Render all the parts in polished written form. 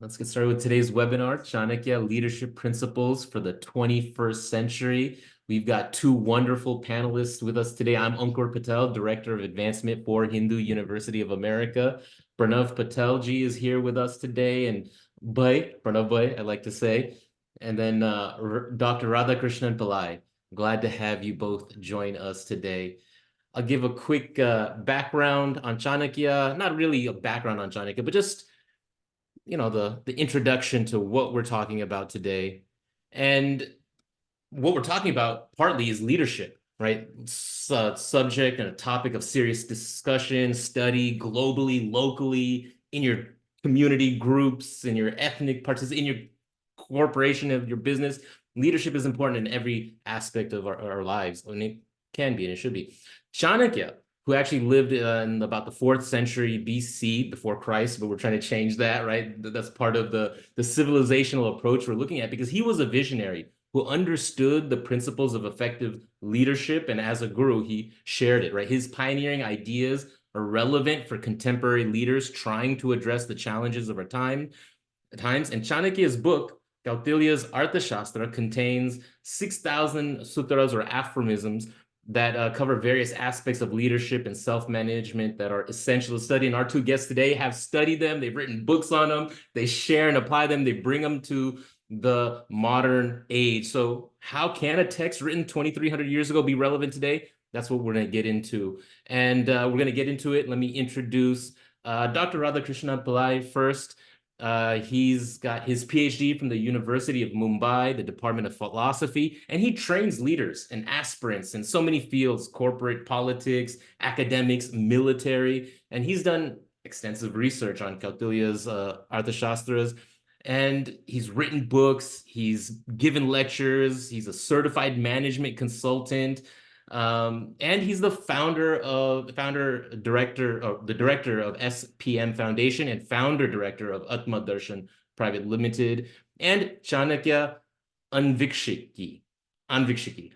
Let's get started with today's webinar, Chanakya Leadership Principles for the 21st Century. We've got two wonderful panelists with us today. I'm Ankur Patel, Director of Advancement for Hindu University of America. Pranav Patelji is here with us today, and Pranav Bhai, I like to say. And then Dr. Radhakrishnan Pillai. Glad to have you both join us today. I'll give a quick background on Chanakya, not really a background on Chanakya, but just the introduction to what we're talking about today. And what we're talking about partly is leadership, right? It's a subject and a topic of serious discussion, study globally, locally, in your community groups, in your ethnic participation, in your corporation of your business. Leadership is important in every aspect of our lives. I mean, it can be and it should be. Chanakya, who actually lived in about the 4th century BC before Christ, but we're trying to change that, right? That's part of the civilizational approach we're looking at, because he was a visionary who understood the principles of effective leadership, and as a guru, he shared it, right? His pioneering ideas are relevant for contemporary leaders trying to address the challenges of our times. And Chanakya's book, Kautilya's Arthashastra, contains 6,000 sutras or aphorisms that cover various aspects of leadership and self-management that are essential to study. And our two guests today have studied them. They've written books on them. They share and apply them. They bring them to the modern age. So how can a text written 2,300 years ago be relevant today? That's what we're going to get into. And we're going to get into it. Let me introduce Dr. Radhakrishnan Pillai first. He's got his PhD from the University of Mumbai, the Department of Philosophy, and he trains leaders and aspirants in so many fields: corporate, politics, academics, military, and he's done extensive research on Kautilya's Arthashastras, and he's written books, he's given lectures, he's a certified management consultant, and he's the director of SPM Foundation and founder director of Atma Darshan Private Limited, and Chanakya Anvikshiki. I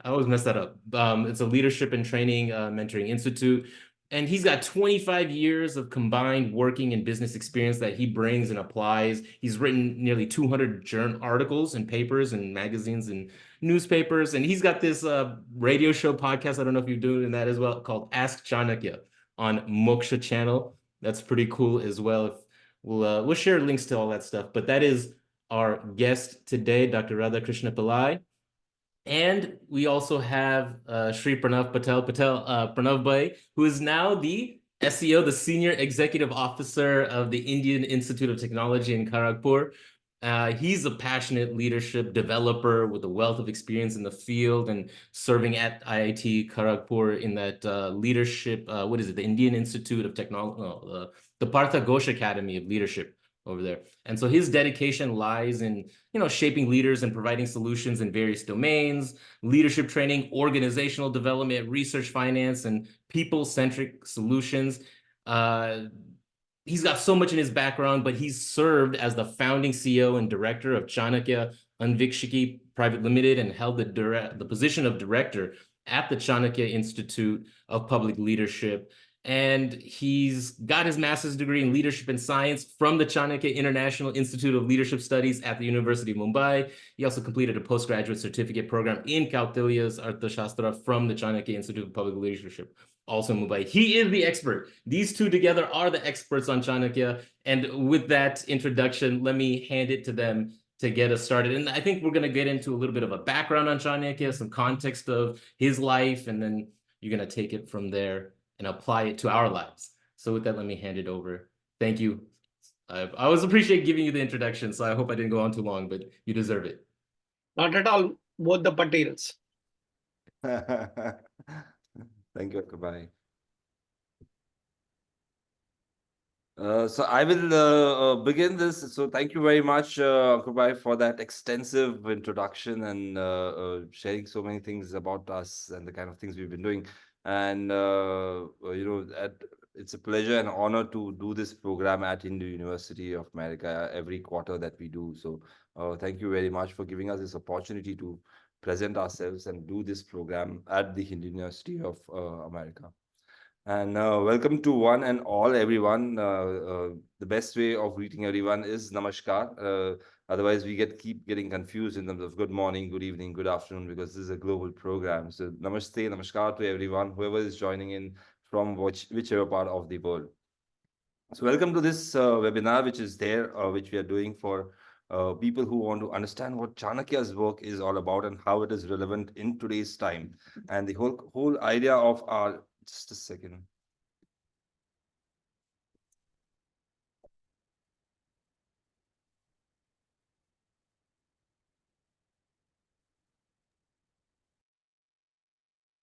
always mess that up. It's a leadership and training mentoring institute. And he's got 25 years of combined working and business experience that he brings and applies. He's written nearly 200 journal articles and papers and magazines and newspapers. And he's got this radio show podcast, I don't know if you're doing that as well, called Ask Chanakya on Moksha Channel. That's pretty cool as well. If we'll share links to all that stuff. But that is our guest today, Dr. Radhakrishna Pillai. And we also have Shri Pranav Pranav Bhai, who is now the SEO, the Senior Executive Officer of the Indian Institute of Technology in Kharagpur. He's a passionate leadership developer with a wealth of experience in the field and serving at IIT Kharagpur in that leadership, the Indian Institute of Technology, the Partha Ghosh Academy of Leadership over there. And so his dedication lies in, shaping leaders and providing solutions in various domains: leadership training, organizational development, research finance, and people-centric solutions. He's got so much in his background, but he's served as the founding CEO and director of Chanakya Anvikshiki Private Limited and held the position of director at the Chanakya Institute of Public Leadership. And he's got his master's degree in leadership and science from the Chanakya International Institute of Leadership Studies at the University of Mumbai. He also completed a postgraduate certificate program in Kautilya's Arthashastra from the Chanakya Institute of Public Leadership, also in Mumbai. He is the expert. These two together are the experts on Chanakya. And with that introduction, let me hand it to them to get us started. And I think we're going to get into a little bit of a background on Chanakya, some context of his life, and then you're going to take it from there and apply it to our lives. So with that, let me hand it over. Thank you. I always appreciate giving you the introduction, so I hope I didn't go on too long, but you deserve it. Not at all, both the Patels. Thank you, Akabai. So I will begin this. So thank you very much, Akabai, for that extensive introduction and sharing so many things about us and the kind of things we've been doing. And it's a pleasure and honor to do this program at Hindu University of America every quarter that we do. So thank you very much for giving us this opportunity to present ourselves and do this program at the Hindu University of America. And welcome to one and all, everyone. The best way of greeting everyone is Namaskar. Otherwise, we keep getting confused in terms of good morning, good evening, good afternoon, because this is a global program. So, Namaste, Namaskar to everyone, whoever is joining in from whichever part of the world. So, welcome to this webinar, which is there, which we are doing for people who want to understand what Chanakya's work is all about and how it is relevant in today's time. And the whole idea of our, just a second.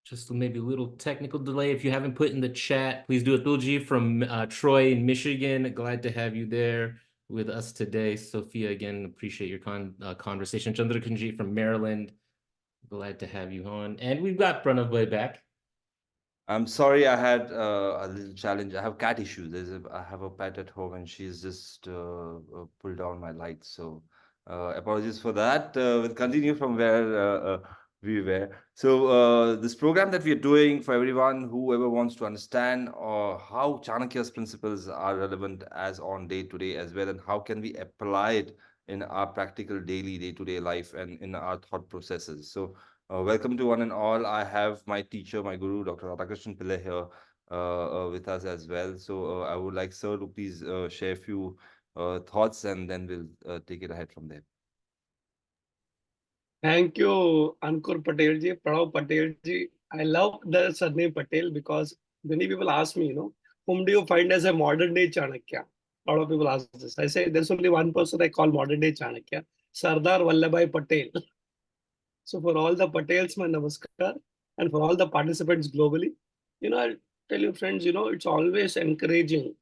Just maybe a little technical delay. If you haven't put in the chat, please do it. Tulji from Troy in Michigan. Glad to have you there with us today. Sophia, again, appreciate your conversation. Chandra Kunji from Maryland. Glad to have you on. And we've got Pranav Bhai back. I'm sorry, I had a little challenge. I have cat issues. I have a pet at home, and she's just pulled down my lights. So apologies for that. We'll continue from where we were. So this program that we are doing for everyone, whoever wants to understand how Chanakya's principles are relevant as on day to day as well, and how can we apply it in our practical daily day-to-day life and in our thought processes. So welcome to one and all. I have my teacher, my guru, Dr. Radhakrishnan Pillai here with us as well. So I would like sir to please share a few thoughts, and then we'll take it ahead from there. Thank you, Ankur Patel ji, Pranav Patel ji. I love the surname Patel because many people ask me, whom do you find as a modern day Chanakya? A lot of people ask this. I say there's only one person I call modern day Chanakya, Sardar Vallabhai Patel. So for all the Patels, my namaskar, and for all the participants globally, I'll tell you, friends, it's always encouraging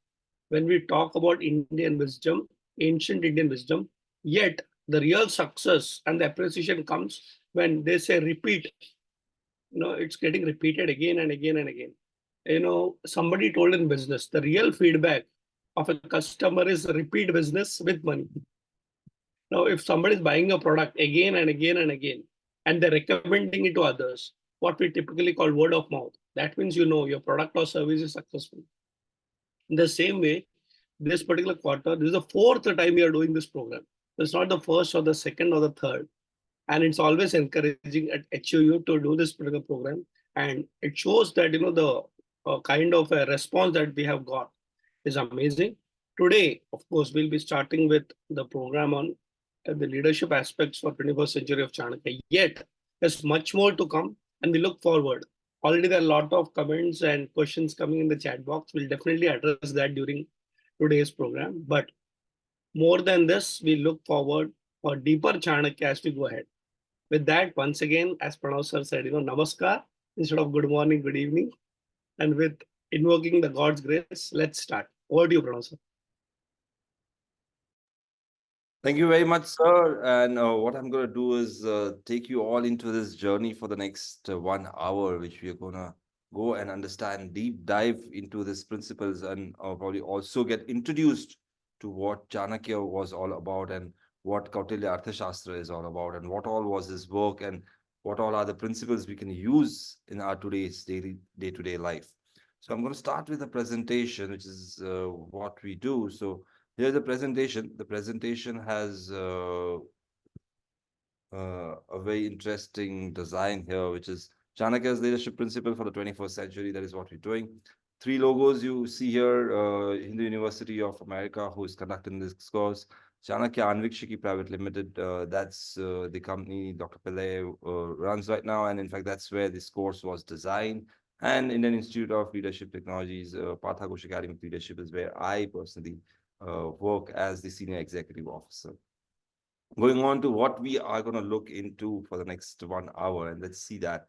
when we talk about Indian wisdom, ancient Indian wisdom. Yet the real success and the appreciation comes when they say repeat. It's getting repeated again and again and again. Somebody told in business, the real feedback of a customer is repeat business with money. Now, if somebody is buying a product again and again and again, and they're recommending it to others, what we typically call word of mouth, that means your product or service is successful. In the same way, this particular quarter, this is the fourth time we are doing this program. It's not the first or the second or the third. And it's always encouraging at HUU to do this particular program. And it shows that, the kind of a response that we have got is amazing. Today, of course, we'll be starting with the program on the leadership aspects for 21st century of Chanakya. Yet, there's much more to come, and we look forward. Already there are a lot of comments and questions coming in the chat box. We'll definitely address that during today's program. But more than this, we look forward for deeper Chanakya as we go ahead. With that, once again, as Pranav sir said, namaskar instead of good morning, good evening. And with invoking the God's grace, let's start. Over to you, Pranav sir. Thank you very much, sir. And what I'm going to do is take you all into this journey for the next 1 hour, which we are going to go and understand, deep dive into these principles, and probably also get introduced to what Chanakya was all about and what Kautilya Arthashastra is all about, and what all was his work, and what all are the principles we can use in our today's day-to-day life. So I'm going to start with a presentation, which is what we do. So here's the presentation. The presentation has a very interesting design here, which is Chanakya's leadership principle for the 21st century. That is what we're doing. 3 logos you see here, Hindu University of America, who is conducting this course. Chanakya Anvikshiki Private Limited, that's the company Dr. Pillai runs right now. And in fact, that's where this course was designed. And Indian Institute of Leadership Technologies, Partha Ghosh Academy of Leadership is where I personally work as the senior executive officer. Going on to what we are going to look into for the next 1 hour, and let's see that.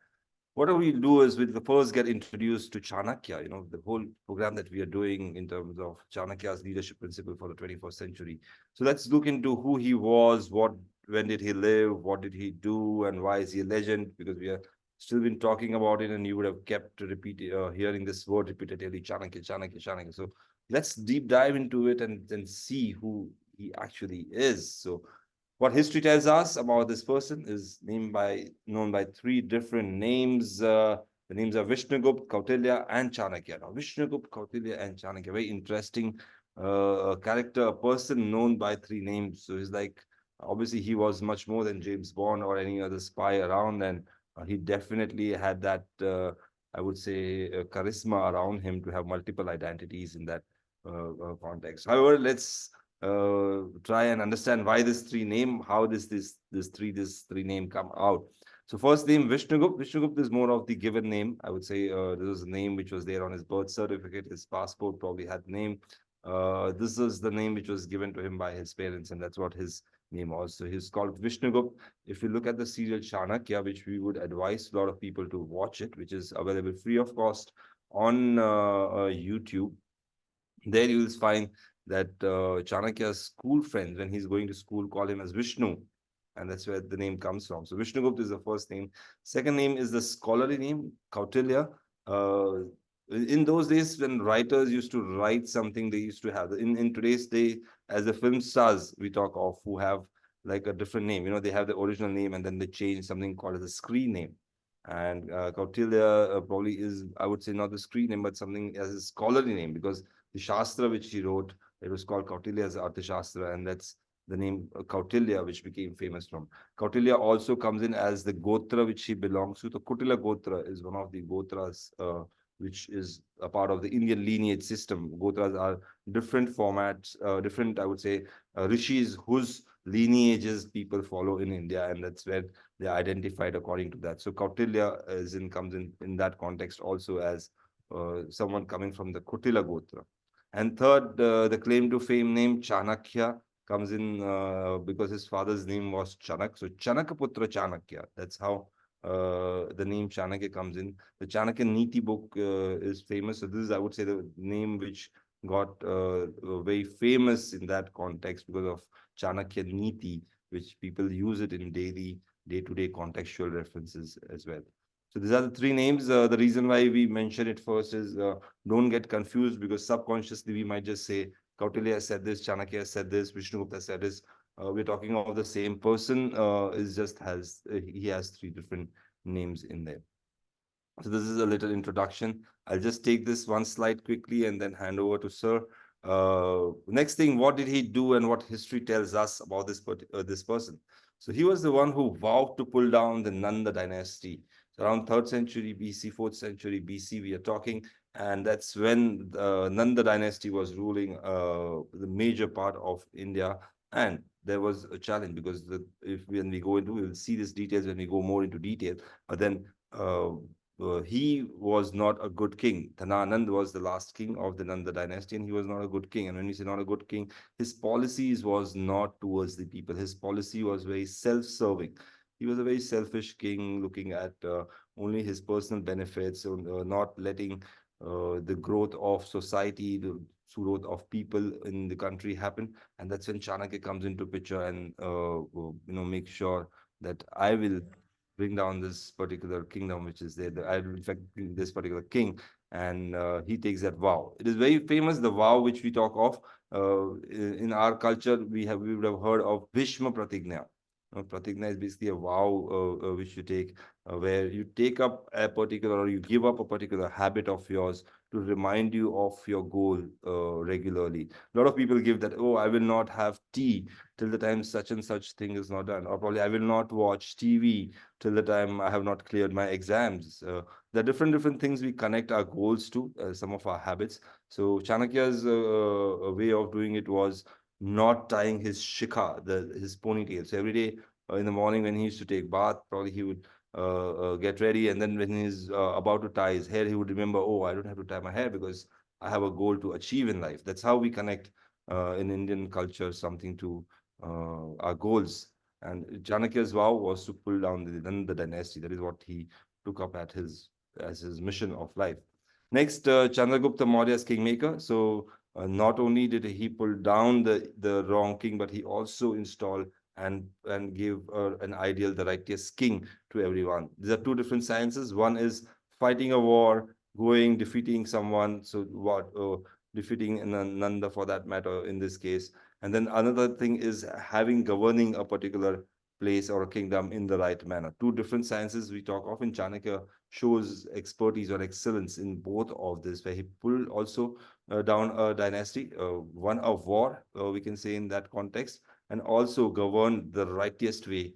What we do is we'll first get introduced to Chanakya, the whole program that we are doing in terms of Chanakya's leadership principle for the 21st century. So let's look into who he was, when did he live, what did he do, and why is he a legend? Because we are still been talking about it, and you would have kept hearing this word repeatedly, Chanakya, Chanakya, Chanakya. So let's deep dive into it and then see who he actually is. So what history tells us about this person is known by 3 different names. The names are Vishnugupta, Kautilya, and Chanakya. Now, Vishnugupta, Kautilya, and Chanakya, very interesting character, a person known by three names. So he's like, obviously, he was much more than James Bond or any other spy around, and he definitely had that, I would say, charisma around him to have multiple identities in that context. However, let's try and understand why this three name, how this three name come out. So first name Vishnugupt. Vishnugupt is more of the given name. I would say this was a name which was there on his birth certificate. His passport probably had name. This is the name which was given to him by his parents, and that's what his name was. So he's called Vishnugupt. If you look at the serial Chanakya, which we would advise a lot of people to watch it, which is available free of cost on YouTube, there you will find that Chanakya's school friends, when he's going to school, call him as Vishnu. And that's where the name comes from. So Vishnugupta is the first name. Second name is the scholarly name, Kautilya. Uh, in those days, when writers used to write something, they used to have, in today's day, as the film stars we talk of, who have like a different name. You know, they have the original name and then they change something called as a screen name. And Kautilya probably is, I would say, not the screen name, but something as a scholarly name, because the Shastra which he wrote, it was called Kautilya's Arthashastra, and that's the name Kautilya, which became famous from. Kautilya also comes in as the Gotra which he belongs to. The Kutila Gotra is one of the Gotras which is a part of the Indian lineage system. Gotras are different formats, different, I would say, rishis whose lineages people follow in India, and that's where they are identified according to that. So Kautilya comes in that context also as someone coming from the Kutila Gotra. And third, the claim to fame name Chanakya comes in because his father's name was Chanak. So Chanakaputra Chanakya. That's how the name Chanakya comes in. The Chanakya Niti book is famous. So this is, I would say, the name which got very famous in that context because of Chanakya Niti, which people use it in daily, day-to-day contextual references as well. So these are the three names. The reason why we mention it first is don't get confused, because subconsciously we might just say Kautilya said this, Chanakya said this, Vishnugupta said this. We're talking of the same person. Is just has he has three different names in there. So this is a little introduction. I'll just take this one slide quickly and then hand over to Sir. Next thing, what did he do and what history tells us about this person? So he was the one who vowed to pull down the Nanda dynasty. So around 3rd century BC, 4th century BC, we are talking, and that's when the Nanda dynasty was ruling the major part of India. And there was a challenge because if when we go into, we will see these details when we go more into detail. But then he was not a good king. Dhananand was the last king of the Nanda dynasty, and he was not a good king. And when we say not a good king, his policies was not towards the people. His policy was very self-serving. He was a very selfish king, looking at only his personal benefits, and not letting the growth of society, the growth of people in the country happen. And that's when Chanakya comes into picture and make sure that I will bring down this particular kingdom which is there. I will infect this particular king, and he takes that vow. It is very famous, the vow which we talk of. In our culture, we would have heard of Bhishma Pratigna. Pratigna is basically a vow which you take, where you take up a particular, or you give up a particular habit of yours to remind you of your goal regularly. A lot of people give that, oh, I will not have tea till the time such and such thing is not done, or probably I will not watch TV till the time I have not cleared my exams. There are different things we connect our goals to, some of our habits. So Chanakya's way of doing it was not tying his shikha, his ponytail. So every day in the morning when he used to take bath, probably he would get ready, and then when he's about to tie his hair, he would remember, oh, I don't have to tie my hair because I have a goal to achieve in life. That's how we connect in Indian culture something to our goals. And Chanakya's vow was to pull down the dynasty. That is what he took up as his mission of life. Next, Chandragupta Maurya's kingmaker. So not only did he pull down the wrong king, but he also installed and gave an ideal, the righteous king to everyone. These are two different sciences. One is fighting a war, going, defeating someone. So what? Defeating Nanda for that matter in this case. And then another thing is governing a particular place or a kingdom in the right manner. Two different sciences we talk of. In Chanakya shows expertise or excellence in both of this, where he pulled also down a dynasty, one of war, we can say in that context, and also governed the righteous way,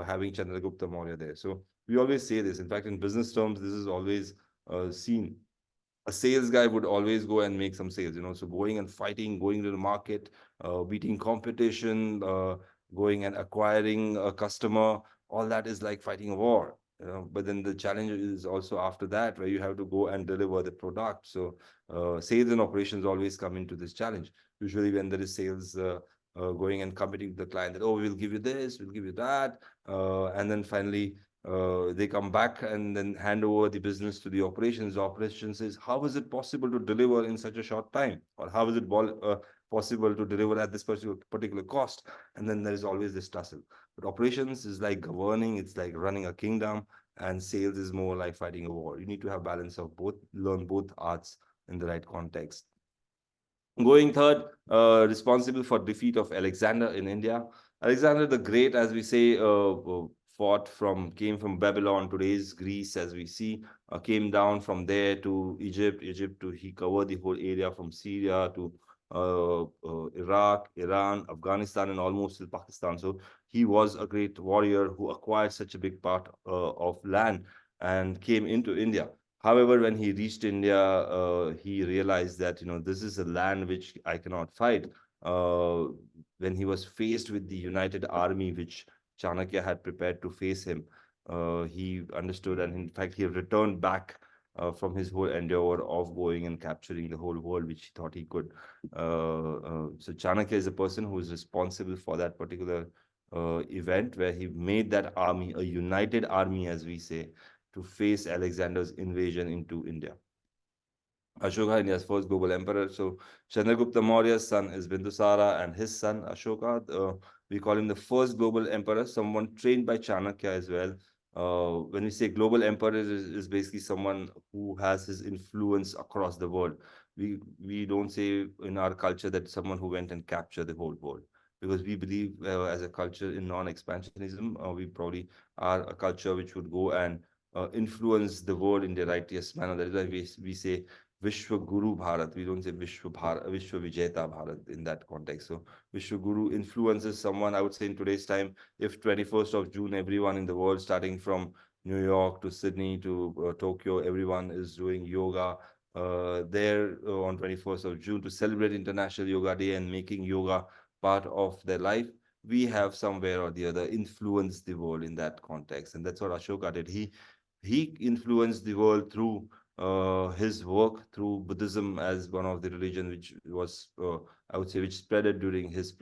having Chandragupta Maurya there. So we always say this. In fact, in business terms, this is always seen. A sales guy would always go and make some sales, so going and fighting, going to the market, beating competition, going and acquiring a customer, all that is like fighting a war. But then the challenge is also after that, where you have to go and deliver the product. So sales and operations always come into this challenge. Usually when there is sales, going and committing to the client that, oh, we'll give you this, we'll give you that, and then finally they come back and then hand over the business to the operations. The operations says, how is it possible to deliver in such a short time? Or how is it possible to deliver at this particular cost? And then there is always this tussle. But operations is like governing, it's like running a kingdom, and sales is more like fighting a war. You need to have balance of both, learn both arts in the right context. Going third, responsible for defeat of Alexander in India. Alexander the Great, as we say, came from Babylon, today's Greece, as we see, came down from there to Egypt. He covered the whole area from Syria to Iraq, Iran, Afghanistan, and almost till Pakistan. So he was a great warrior who acquired such a big part of land and came into India. However, when he reached India, he realized that, this is a land which I cannot fight. When he was faced with the united army which Chanakya had prepared to face him, he understood, and in fact, he returned back from his whole endeavor of going and capturing the whole world, which he thought he could. So Chanakya is a person who is responsible for that particular event, where he made that army a united army, as we say, to face Alexander's invasion into India. Ashoka, India's first global emperor. So Chandragupta Maurya's son is Bindusara, and his son Ashoka, we call him the first global emperor, someone trained by Chanakya as well. When we say global emperor, is basically someone who has his influence across the world. We don't say in our culture that someone who went and captured the whole world, because we believe as a culture in non-expansionism, we probably are a culture which would go and influence the world in the righteous manner. That is why we say Vishwa Guru Bharat. We don't say Vishwa Vijeta Bharat in that context. So Vishwa Guru influences someone. I would say in today's time, if 21st of June, everyone in the world, starting from New York to Sydney to Tokyo, everyone is doing yoga there on 21st of June to celebrate International Yoga Day and making yoga part of their life. We have somewhere or the other influenced the world in that context. And that's what Ashoka did. He influenced the world through his work, through Buddhism as one of the religion which was, I would say, which spread during his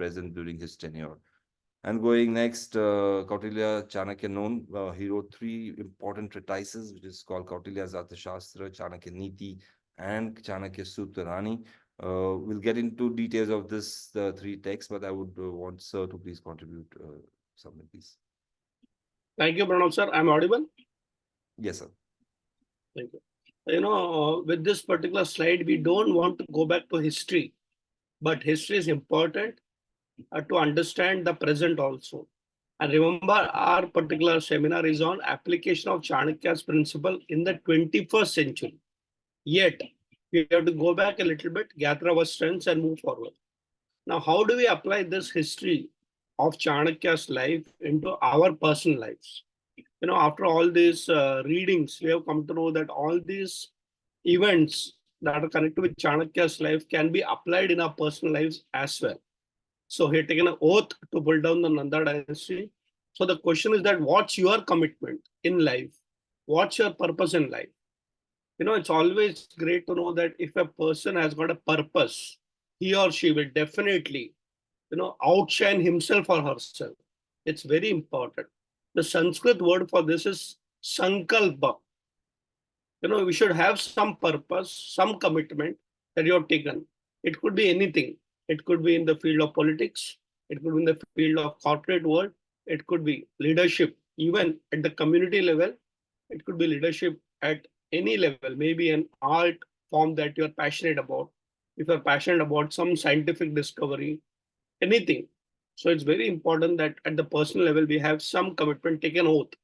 tenure. And going next, Kautilya Chanakya known, he wrote three important treatises, which is called Kautilya's Arthashastra, Chanakya Niti, and Chanakya Sutrarani. We'll get into details of this three texts, but I would want Sir to please contribute something, please. Thank you, Pranav sir. I'm audible? Yes, sir. Thank you. With this particular slide, we don't want to go back to history, but history is important to understand the present also. And remember, our particular seminar is on application of Chanakya's principle in the 21st century. Yet, we have to go back a little bit, gather our strengths, and move forward. Now, how do we apply this history of Chanakya's life into our personal lives? After all these readings, we have come to know that all these events that are connected with Chanakya's life can be applied in our personal lives as well. So he had taken an oath to pull down the Nanda dynasty. So the question is that what's your commitment in life? What's your purpose in life? It's always great to know that if a person has got a purpose, he or she will definitely, outshine himself or herself. It's very important. The Sanskrit word for this is sankalpa. We should have some purpose, some commitment that you have taken. It could be anything. It could be in the field of politics. It could be in the field of corporate world. It could be leadership, even at the community level. It could be leadership at any level, maybe an art form that you're passionate about. If you're passionate about some scientific discovery, anything. So it's very important that at the personal level, we have some commitment, take an oath.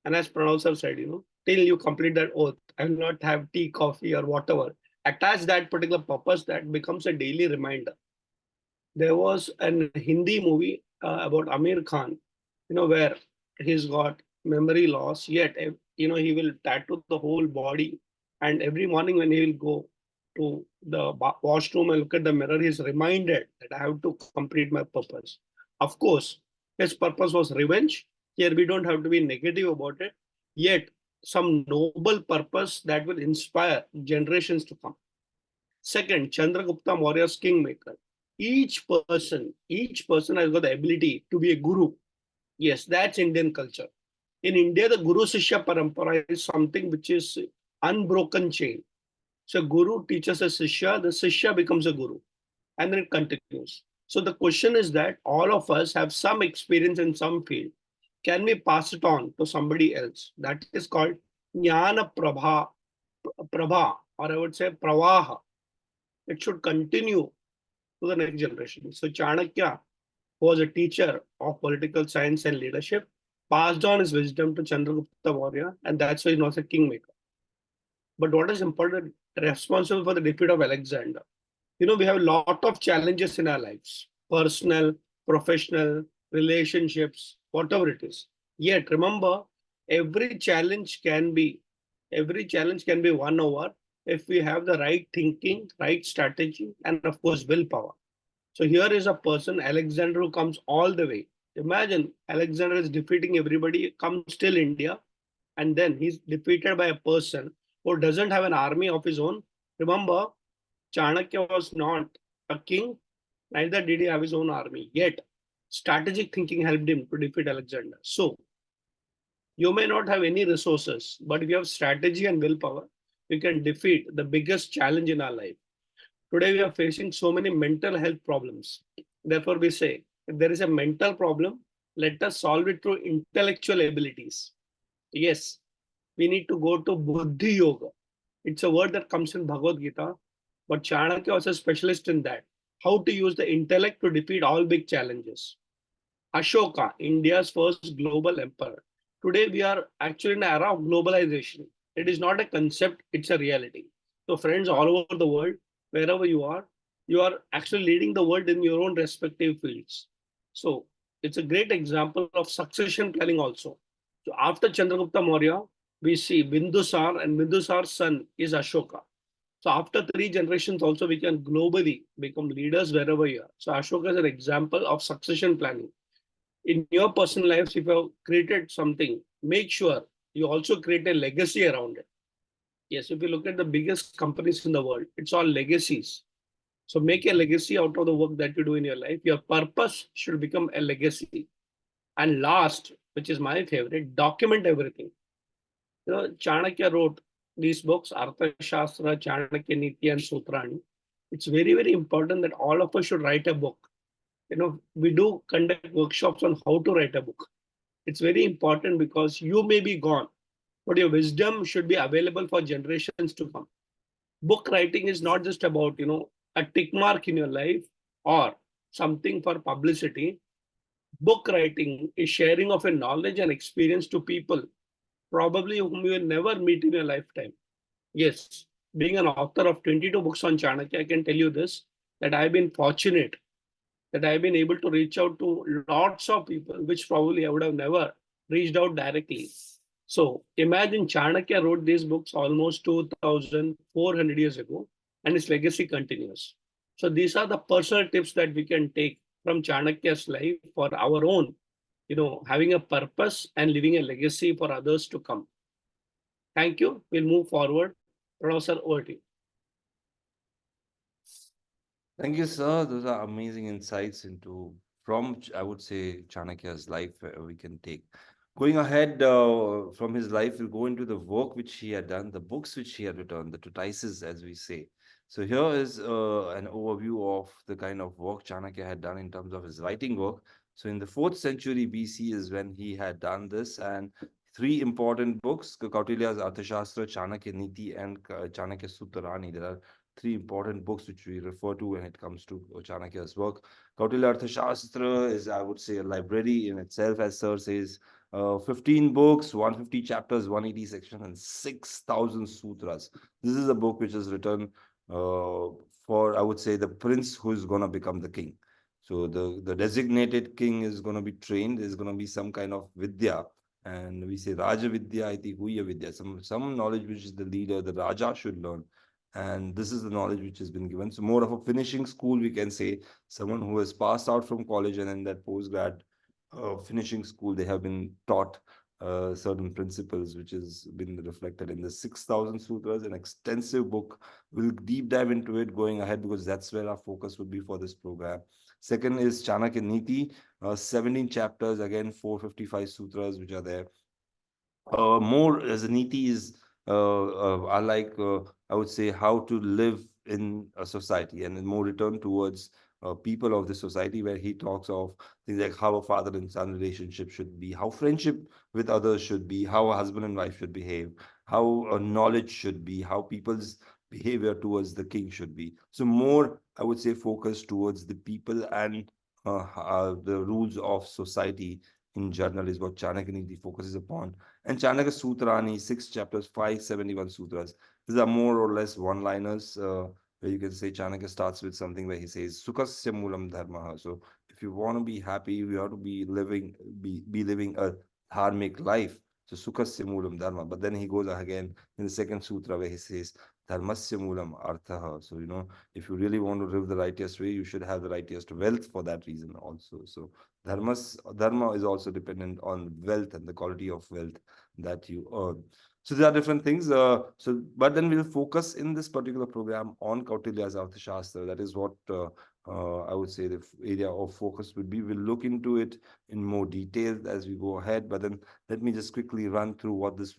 And as Pranav sir said, till you complete that oath, I will not have tea, coffee, or whatever. Attach that particular purpose that becomes a daily reminder. There was an Hindi movie about Amir Khan, where he's got memory loss, yet, he will tattoo the whole body. And every morning when he will go to the washroom and look at the mirror, he's reminded that I have to complete my purpose. Of course, his purpose was revenge. Here we don't have to be negative about it, yet some noble purpose that will inspire generations to come. Second, Chandragupta Maurya's kingmaker. Each person has got the ability to be a guru. Yes, that's Indian culture. In India, the Guru Sishya Parampara is something which is unbroken chain. So Guru teaches a Sishya, the Sishya becomes a Guru, and then it continues. So the question is that all of us have some experience in some field. Can we pass it on to somebody else? That is called Jnana Prabha, or I would say Pravaha. It should continue to the next generation. So Chanakya was a teacher of political science and leadership, passed on his wisdom to Chandragupta Maurya, and that's why he was a kingmaker. But what is important, responsible for the defeat of Alexander? We have a lot of challenges in our lives, personal, professional, relationships, whatever it is. Yet remember, every challenge can be won over if we have the right thinking, right strategy, and of course willpower. So here is a person, Alexander, who comes all the way. Imagine Alexander is defeating everybody, comes till India, and then he's defeated by a person who doesn't have an army of his own. Remember, Chanakya was not a king, neither did he have his own army. Yet, strategic thinking helped him to defeat Alexander. So, you may not have any resources, but if you have strategy and willpower, you can defeat the biggest challenge in our life. Today, we are facing so many mental health problems. Therefore, we say, if there is a mental problem, let us solve it through intellectual abilities. Yes, we need to go to Buddhi Yoga. It's a word that comes in Bhagavad Gita, but Chanakya was a specialist in that. How to use the intellect to defeat all big challenges. Ashoka, India's first global emperor. Today, we are actually in an era of globalization. It is not a concept, it's a reality. So, friends all over the world, wherever you are actually leading the world in your own respective fields. So, it's a great example of succession planning also. So, after Chandragupta Maurya, we see Bindusar, and Bindusar's son is Ashoka. So after 3 generations also, we can globally become leaders wherever you are. So Ashoka is an example of succession planning. In your personal lives, if you have created something, make sure you also create a legacy around it. Yes, if you look at the biggest companies in the world, it's all legacies. So make a legacy out of the work that you do in your life. Your purpose should become a legacy. And last, which is my favorite, document everything. Chanakya wrote these books, Arthashastra, Chanakya Niti, and Sutrani. It's very, very important that all of us should write a book. We do conduct workshops on how to write a book. It's very important because you may be gone, but your wisdom should be available for generations to come. Book writing is not just about, a tick mark in your life or something for publicity. Book writing is sharing of a knowledge and experience to people probably whom you will never meet in your lifetime. Yes, being an author of 22 books on Chanakya, I can tell you this, that I've been fortunate that I've been able to reach out to lots of people, which probably I would have never reached out directly. So imagine Chanakya wrote these books almost 2,400 years ago, and his legacy continues. So these are the personal tips that we can take from Chanakya's life for our own, having a purpose and leaving a legacy for others to come. Thank you. We'll move forward. Professor, over to you. Thank you, sir. Those are amazing insights into from I would say Chanakya's life we can take. Going ahead from his life, we'll go into the work which he had done, the books which he had written, the treatises, as we say. So here is an overview of the kind of work Chanakya had done in terms of his writing work. So in the 4th century BC is when he had done this, and three important books: Kautilya's Arthashastra, Chanakya Niti, and Chanakya Sutarani. There are three important books which we refer to when it comes to Chanakya's work. Kautilya Arthashastra is, I would say, a library in itself, as Sir says. 15 books, 150 chapters, 180 sections, and 6,000 sutras. This is a book which is written for, I would say, the prince who is going to become the king. So the designated king is going to be trained. There's going to be some kind of vidya, and we say Raja Vidya iti Huya Vidya, some knowledge which is the leader, the Raja should learn. And this is the knowledge which has been given. So more of a finishing school, we can say, someone who has passed out from college and in that postgrad finishing school, they have been taught certain principles, which has been reflected in the 6,000 sutras, an extensive book. We'll deep dive into it going ahead because that's where our focus would be for this program. Second is Chanakya Niti, 17 chapters, again 455 sutras which are there. More as a niti is are like I would say how to live in a society, and more return towards people of the society, where he talks of things like how a father and son relationship should be, how friendship with others should be, how a husband and wife should behave, how knowledge should be, how people's behavior towards the king should be. So more, I would say, focused towards the people and the rules of society in general is what Chanakya Niti focuses upon. And Chanakya Sutrani, 6 chapters, 571 sutras. These are more or less one-liners, where you can say Chanakya starts with something where he says, Sukasya Moolam Dharma. So if you want to be happy, you have to be living a dharmic life. So Sukasya Moolam Dharma. But then he goes again in the second sutra where he says, Dharmasya Moolam Arthaha. So, if you really want to live the righteous way, you should have the righteous wealth for that reason also. So dharma is also dependent on wealth and the quality of wealth that you earn. So there are different things. But then we'll focus in this particular program on Kautilya's Arthashastra. That is what I would say the area of focus would be. We'll look into it in more detail as we go ahead. But then let me just quickly run through what this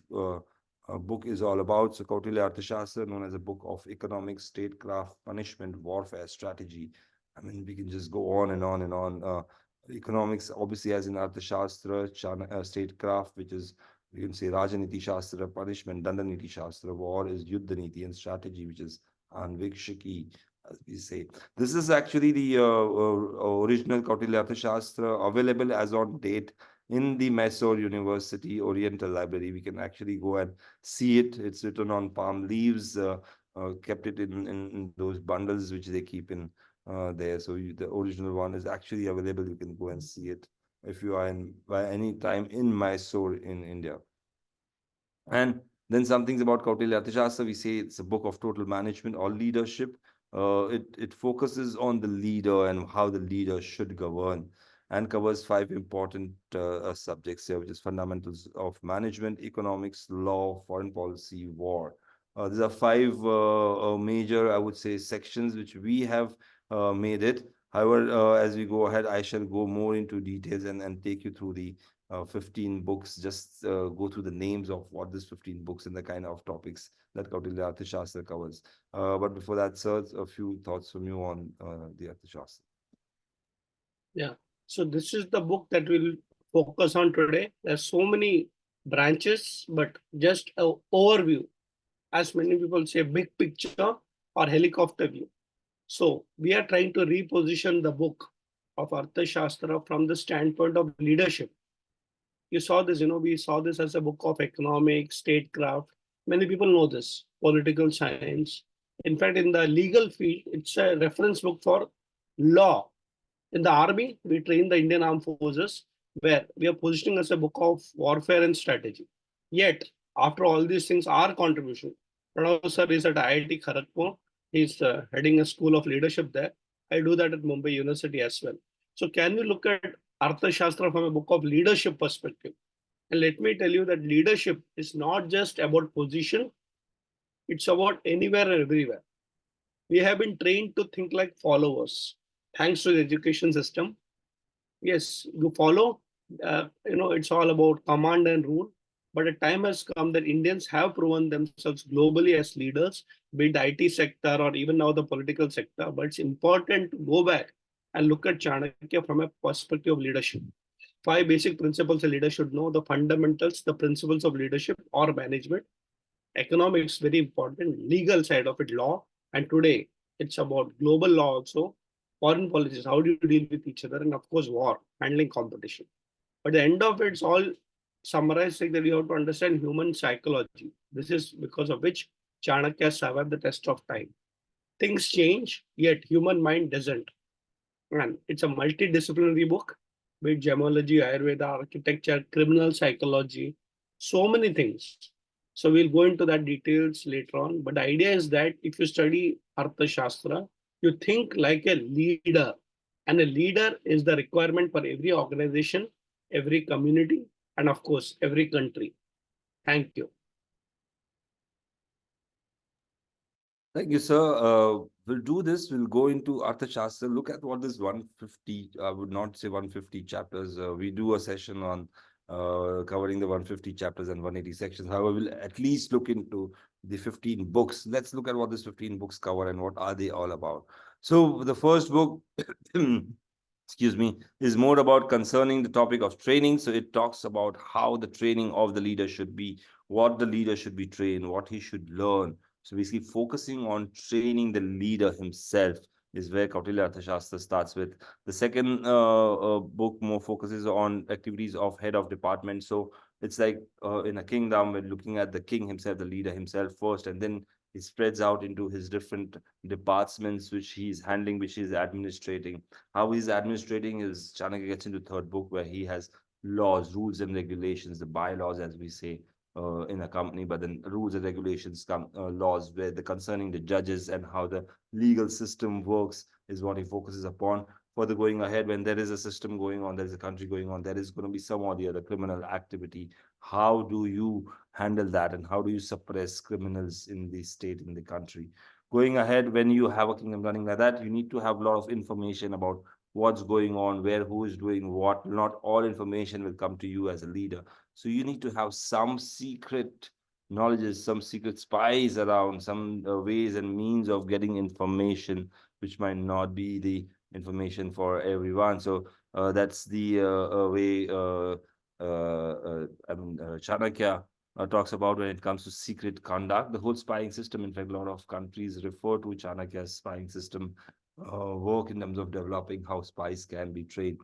book is all about. So Kautilya Arthashastra, known as a book of economics, statecraft, punishment, warfare, strategy. I mean, we can just go on and on and on. Economics, obviously, as in Arthashastra, statecraft, which is, you can say, Rajaniti Shastra, punishment, Dandaniti Shastra, war is Yuddhaniti, and strategy, which is Anvikshaki, as we say. This is actually the original Kautilya Arthashastra, available as on date in the Mysore University Oriental Library. We can actually go and see it. It's written on palm leaves, kept it in those bundles which they keep in there. So the original one is actually available. You can go and see it if you are by any time in Mysore in India. And then some things about Kautilya Arthashastra. We say it's a book of total management or leadership. It focuses on the leader and how the leader should govern, and covers 5 important subjects here, which is fundamentals of management, economics, law, foreign policy, war. These are 5 major, I would say, sections which we have made it. However, as we go ahead, I shall go more into details and take you through the 15 books. Just go through the names of what this 15 books and the kind of topics that Kautilya Arthashastra covers. But before that, sir, a few thoughts from you on the Arthashastra. Yeah. So this is the book that we'll focus on today. There's so many branches, but just an overview, as many people say, big picture or helicopter view. So we are trying to reposition the book of Arthashastra from the standpoint of leadership. You saw this, we saw this as a book of economics, statecraft. Many people know this, political science. In fact, in the legal field, it's a reference book for law. In the army, we train the Indian Armed Forces, where we are positioning as a book of warfare and strategy. Yet, after all these things, our contribution. Pranav sir is at IIT Kharagpur. He's heading a school of leadership there. I do that at Mumbai University as well. So can we look at Arthashastra from a book of leadership perspective? And let me tell you that leadership is not just about position. It's about anywhere and everywhere. We have been trained to think like followers, thanks to the education system. Yes, you follow, it's all about command and rule. But a time has come that Indians have proven themselves globally as leaders, be it the IT sector or even now the political sector. But it's important to go back and look at Chanakya from a perspective of leadership. 5 basic principles a leader should know: the fundamentals, the principles of leadership or management, economics, very important, legal side of it, law, and today it's about global law also, foreign policies, how do you deal with each other, and of course, war, handling competition. But the end of it's all summarized like that you have to understand human psychology. This is because of which Chanakya survived the test of time. Things change, yet human mind doesn't. And it's a multidisciplinary book with gemology, Ayurveda, architecture, criminal psychology, so many things. So we'll go into that details later on. But the idea is that if you study Arthashastra, you think like a leader. And a leader is the requirement for every organization, every community, and of course, every country. Thank you. Thank you, sir. We'll do this. We'll go into Arthashastra. Look at what this 150, I would not say 150 chapters. We do a session on covering the 150 chapters and 180 sections. However, we'll at least look into the 15 books. Let's look at what these 15 books cover and what are they all about. So the first book, excuse me, is more about concerning the topic of training. So it talks about how the training of the leader should be, what the leader should be trained, what he should learn. So basically focusing on training the leader himself is where Kautilya Arthashastra starts with. The second book more focuses on activities of head of department. So it's like in a kingdom, we're looking at the king himself, the leader himself first, and then he spreads out into his different departments which he's handling, which he's administrating. How he's administrating is Chanakya gets into third book where he has laws, rules and regulations, the bylaws, as we say in a company, but then rules and regulations come, laws where the concerning the judges and how the legal system works is what he focuses upon. Further going ahead, when there is a system going on, there is a country going on, there is going to be some or the other criminal activity. How do you handle that, and how do you suppress criminals in the state, in the country? Going ahead, when you have a kingdom running like that, you need to have a lot of information about what's going on, where, who is doing what. Not all information will come to you as a leader. So you need to have some secret knowledges, some secret spies around, some ways and means of getting information, which might not be the information for everyone. So that's the way Chanakya talks about when it comes to secret conduct. The whole spying system, in fact, a lot of countries refer to Chanakya's spying system work in terms of developing how spies can be trained.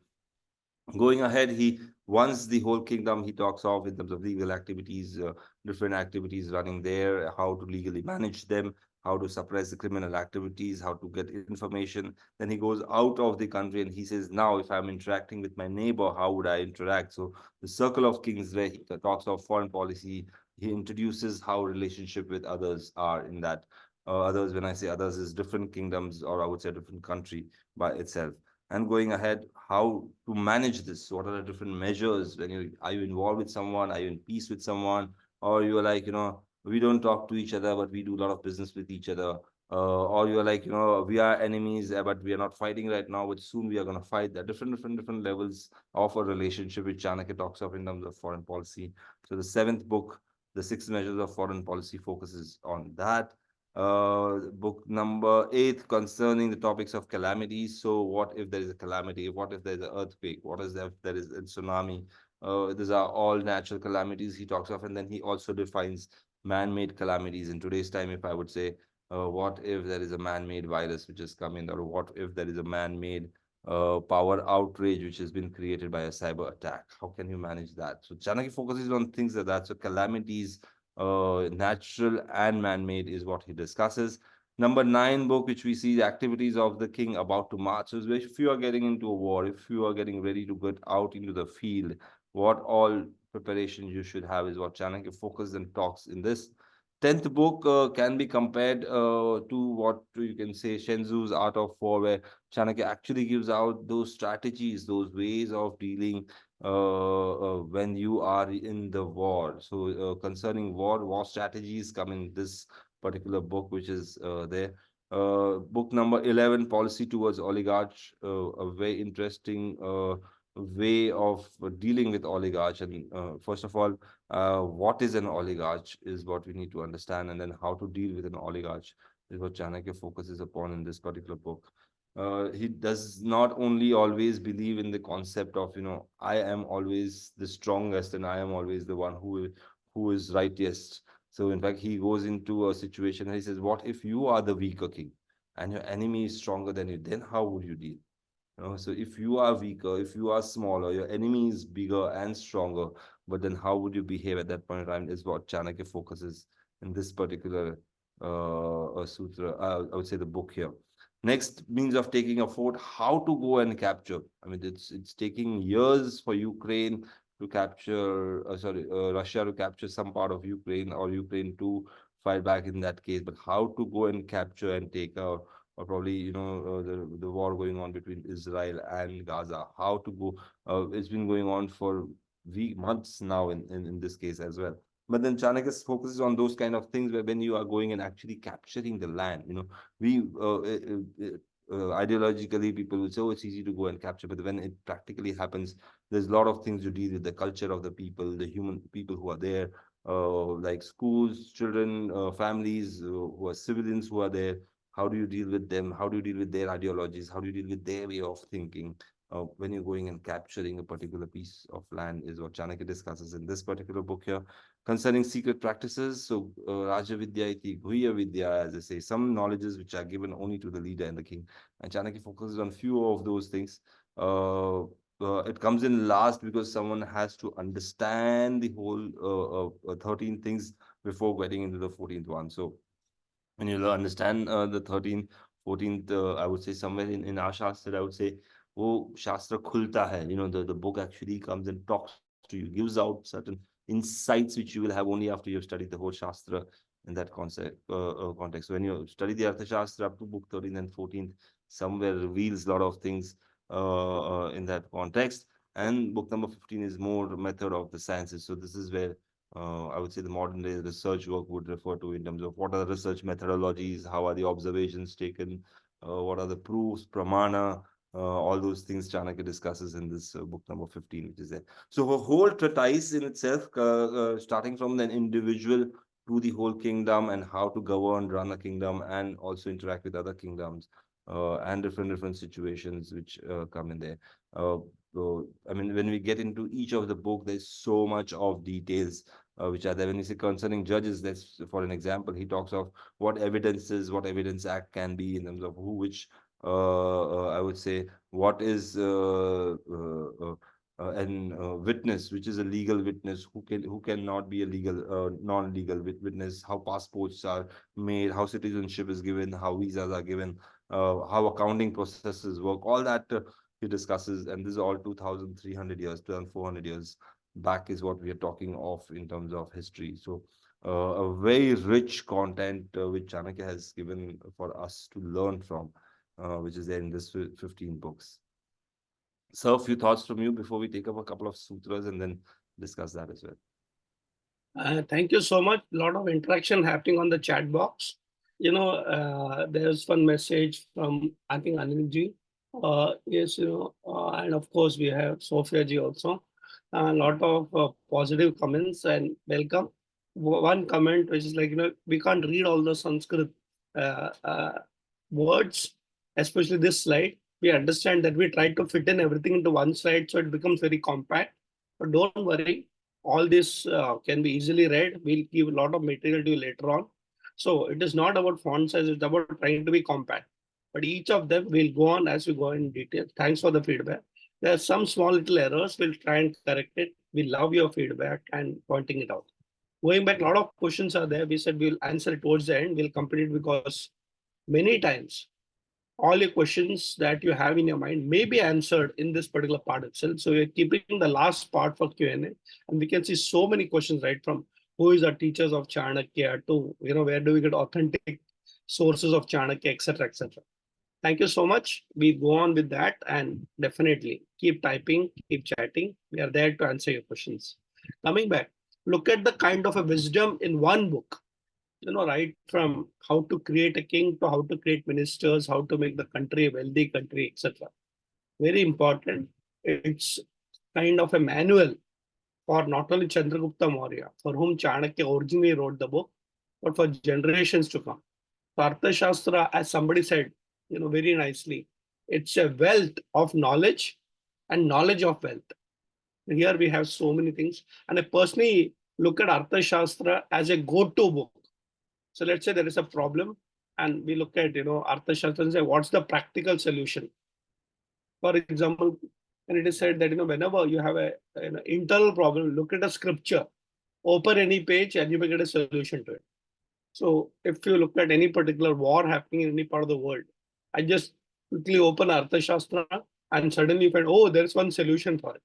Going ahead, he once the whole kingdom he talks of in terms of legal activities, different activities running there, how to legally manage them, how to suppress the criminal activities, how to get information. Then he goes out of the country and he says, now if I'm interacting with my neighbor, how would I interact? So the circle of kings, where he talks of foreign policy, he introduces how relationship with others are in that. Others, when I say others, is different kingdoms, or I would say a different country by itself. And going ahead, how to manage this, what are the different measures when you are you involved with someone, are you in peace with someone, or you're like, we don't talk to each other but we do a lot of business with each other, or you're like, we are enemies, but we are not fighting right now, but soon we are going to fight. There are different levels of a relationship which Chanakya talks of in terms of foreign policy. So the seventh book, the six measures of foreign policy, focuses on that. Book number 8 concerning the topics of calamities. So what if there is a calamity? What if there is an earthquake? What is if there is a tsunami? These are all natural calamities he talks of, and then he also defines man-made calamities. In today's time, if I would say, what if there is a man-made virus which has come in, or what if there is a man-made power outrage which has been created by a cyber attack? How can you manage that? So Chanakya focuses on things like that. So calamities, natural and man-made, is what he discusses. Number 9 book, which we see the activities of the king about to march. So if you are getting into a war, if you are getting ready to get out into the field, what all preparation you should have is what Chanakya focuses and talks in this. 10th book can be compared to what you can say Shenzu's Art of War, where Chanakya actually gives out those strategies, those ways of dealing when you are in the war. So concerning war strategies come in this particular book, which is there. Book number 11, Policy Towards Oligarchs, a very interesting way of dealing with oligarchs. And first of all, what is an oligarch is what we need to understand, and then how to deal with an oligarch is what Chanakya focuses upon in this particular book. he does not only always believe in the concept of, I am always the strongest and I am always the one who is rightest. So in fact, he goes into a situation and he says, what if you are the weaker king and your enemy is stronger than you? Then how would you deal? So if you are weaker, if you are smaller, your enemy is bigger and stronger, but then how would you behave at that point in time is what Chanakya focuses in this particular sutra, I would say the book here. Next means of taking a fort, how to go and capture. I mean, it's taking years for Ukraine to capture, Russia to capture some part of Ukraine, or Ukraine to fight back in that case. But how to go and capture and take a, or probably the war going on between Israel and Gaza. How to go? It's been going on for months now in this case as well. But then Chanakya focuses on those kind of things where when you are going and actually capturing the land, we ideologically people will say, oh, it's easy to go and capture, but when it practically happens, there's a lot of things to deal with: the culture of the people, the human people who are there, like schools, children, families, who are civilians who are there. How do you deal with them? How do you deal with their ideologies? How do you deal with their way of thinking? When you're going and capturing a particular piece of land is what Chanakya discusses in this particular book here. Concerning secret practices, so Raja Vidya iti Guhya Vidya, as they say, some knowledges which are given only to the leader and the king. And Chanakya focuses on few of those things. It comes in last because someone has to understand the whole 13 things before getting into the 14th one. So when you understand the 13th, 14th, I would say somewhere in our Shastra, I would say, oh, Shastra khulta hai. The book actually comes and talks to you, gives out certain insights which you will have only after you've studied the whole Shastra in that context. So when you study the Arthashastra up to book 13th and 14th, somewhere reveals a lot of things in that context. And book number 15 is more method of the sciences. So this is where I would say the modern day research work would refer to, in terms of what are the research methodologies, how are the observations taken, what are the proofs, pramana, all those things Chanakya discusses in this book number 15, which is there. So a whole treatise in itself, starting from an individual to the whole kingdom and how to govern, run a kingdom, and also interact with other kingdoms and different situations which come in there. So, I mean, when we get into each of the book, there's so much of details which are there. When you say concerning judges, that's for an example, he talks of what evidences, what evidence act can be in terms of who, which, I would say, what is an witness, which is a legal witness, who cannot be a legal, non-legal witness, how passports are made, how citizenship is given, how visas are given, how accounting processes work, all that he discusses, and this is all 2,300 years, 2,400 years back is what we are talking of in terms of history. So a very rich content which Chanakya has given for us to learn from, which is there in this 15 books. So a few thoughts from you before we take up a couple of sutras and then discuss that as well. Thank you so much. A lot of interaction happening on the chat box. There's one message from, I think, Anilji. Yes, and of course we have Sophia ji also. A lot of positive comments and welcome. One comment which is like, we can't read all the Sanskrit words, especially this slide. We understand that we try to fit in everything into one slide, so it becomes very compact. But don't worry, all this can be easily read. We'll give a lot of material to you later on. So it is not about font size, it's about trying to be compact. But each of them will go on as we go in detail. Thanks for the feedback. There are some small little errors. We'll try and correct it. We love your feedback and pointing it out. Going back, a lot of questions are there. We said we'll answer it towards the end. We'll complete it because many times all your questions that you have in your mind may be answered in this particular part itself. So we're keeping the last part for Q&A, and we can see so many questions, right? From who is our teachers of Chanakya to, where do we get authentic sources of Chanakya, etc., etc. Thank you so much. We go on with that, and definitely keep typing, keep chatting. We are there to answer your questions. Coming back, look at the kind of a wisdom in one book. Right from how to create a king to how to create ministers, how to make the country a wealthy country, etc. Very important. It's kind of a manual for not only Chandragupta Maurya, for whom Chanakya originally wrote the book, but for generations to come. So Arthashastra, as somebody said, very nicely, It's a wealth of knowledge and knowledge of wealth. Here we have so many things. And I personally look at Arthashastra as a go-to book. So let's say there is a problem and we look at, Arthashastra and say, what's the practical solution? For example, and it is said that, whenever you have an internal problem, look at a scripture, open any page and you may get a solution to it. So if you look at any particular war happening in any part of the world, I just quickly open Arthashastra and suddenly you find, oh, there's one solution for it.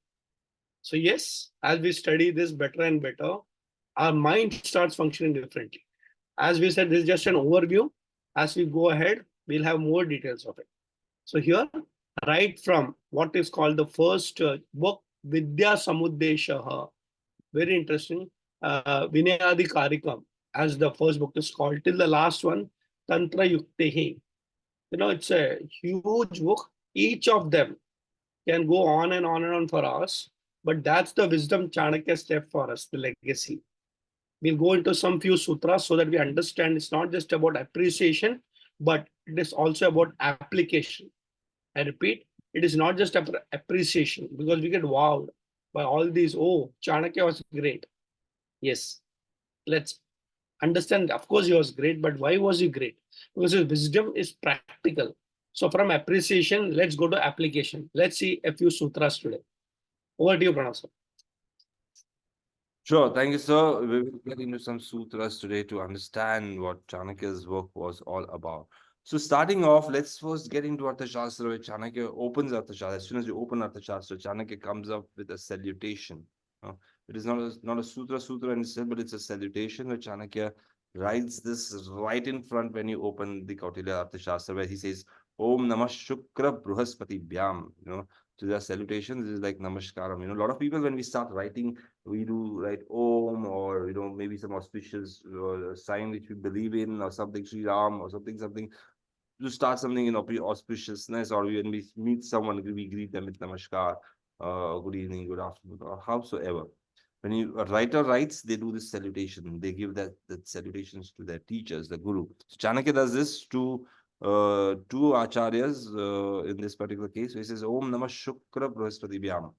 So yes, as we study this better and better, our mind starts functioning differently. As we said, this is just an overview. As we go ahead, we'll have more details of it. So here, right from what is called the first book, Vidya Samuddeshaha, very interesting, Vinayadi Karikam, as the first book is called, till the last one, Tantra Yuktehi. It's a huge book. Each of them can go on and on and on for us, but that's the wisdom Chanakya step for us, the legacy. We'll go into some few sutras so that we understand it's not just about appreciation, but it is also about application. I repeat, it is not just appreciation because we get wowed by all these. Oh, Chanakya was great. Yes, let's understand. Of course, he was great, but why was he great? Because his wisdom is practical. So, from appreciation, let's go to application. Let's see a few sutras today. Over to you, Pranav sir. Sure, thank you, sir. We will get into some sutras today to understand what Chanakya's work was all about. So, starting off, let's first get into Arthashastra, where Chanakya opens Arthashastra. As soon as you open Arthashastra, Chanakya comes up with a salutation. It is not a sutra in itself, but it's a salutation where Chanakya writes this right in front when you open the Kautilya Arthashastra, where he says, Om Namah Shukra Bruhaspati Bhyam. So their salutations is like Namaskaram. A lot of people, when we start writing, we do write Om, or maybe some auspicious sign which we believe in, or something Sri Ram, or something to start something in auspiciousness, or when we meet someone, we greet them with Namaskar, good evening, good afternoon, or howsoever. When a writer writes, they do this salutation. They give that salutations to their teachers, the guru. So Chanakya does this to two acharyas in this particular case. So he says, Om Namah Shukra Brahaspati Vyam.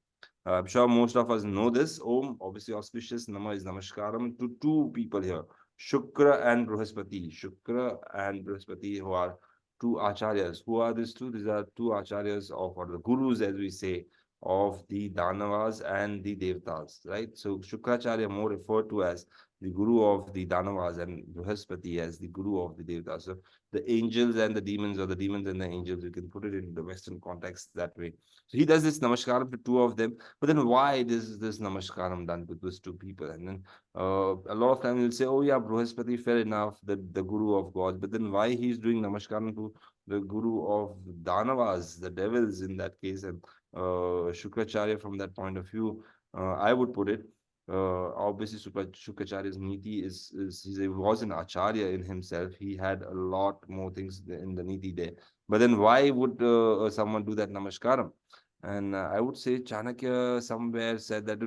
I'm sure most of us know this. Om, obviously auspicious. Nama is Namaskaram to two people here, Shukra and Bruhaspati. Shukra and Bruhaspati, who are two acharyas. Who are these two? These are two acharyas of, or the gurus, as we say, of the Danavas and the Devtas, right? So Shukracharya more referred to as the guru of the Danavas and Bruhaspati as the guru of the Devtas. So the angels and the demons, or the demons and the angels, you can put it in the Western context that way. So he does this namaskaram to two of them. But then why is this namaskaram done to those two people? And then a lot of times you'll say, oh yeah, Bruhaspati, fair enough, the guru of God. But then why he's doing namaskaram to the guru of Danavas, the devils in that case, and Shukracharya from that point of view, I would put it. Obviously, Shukracharya's niti he was an acharya in himself. He had a lot more things in the niti there. But then why would someone do that namaskaram? And I would say Chanakya somewhere said that,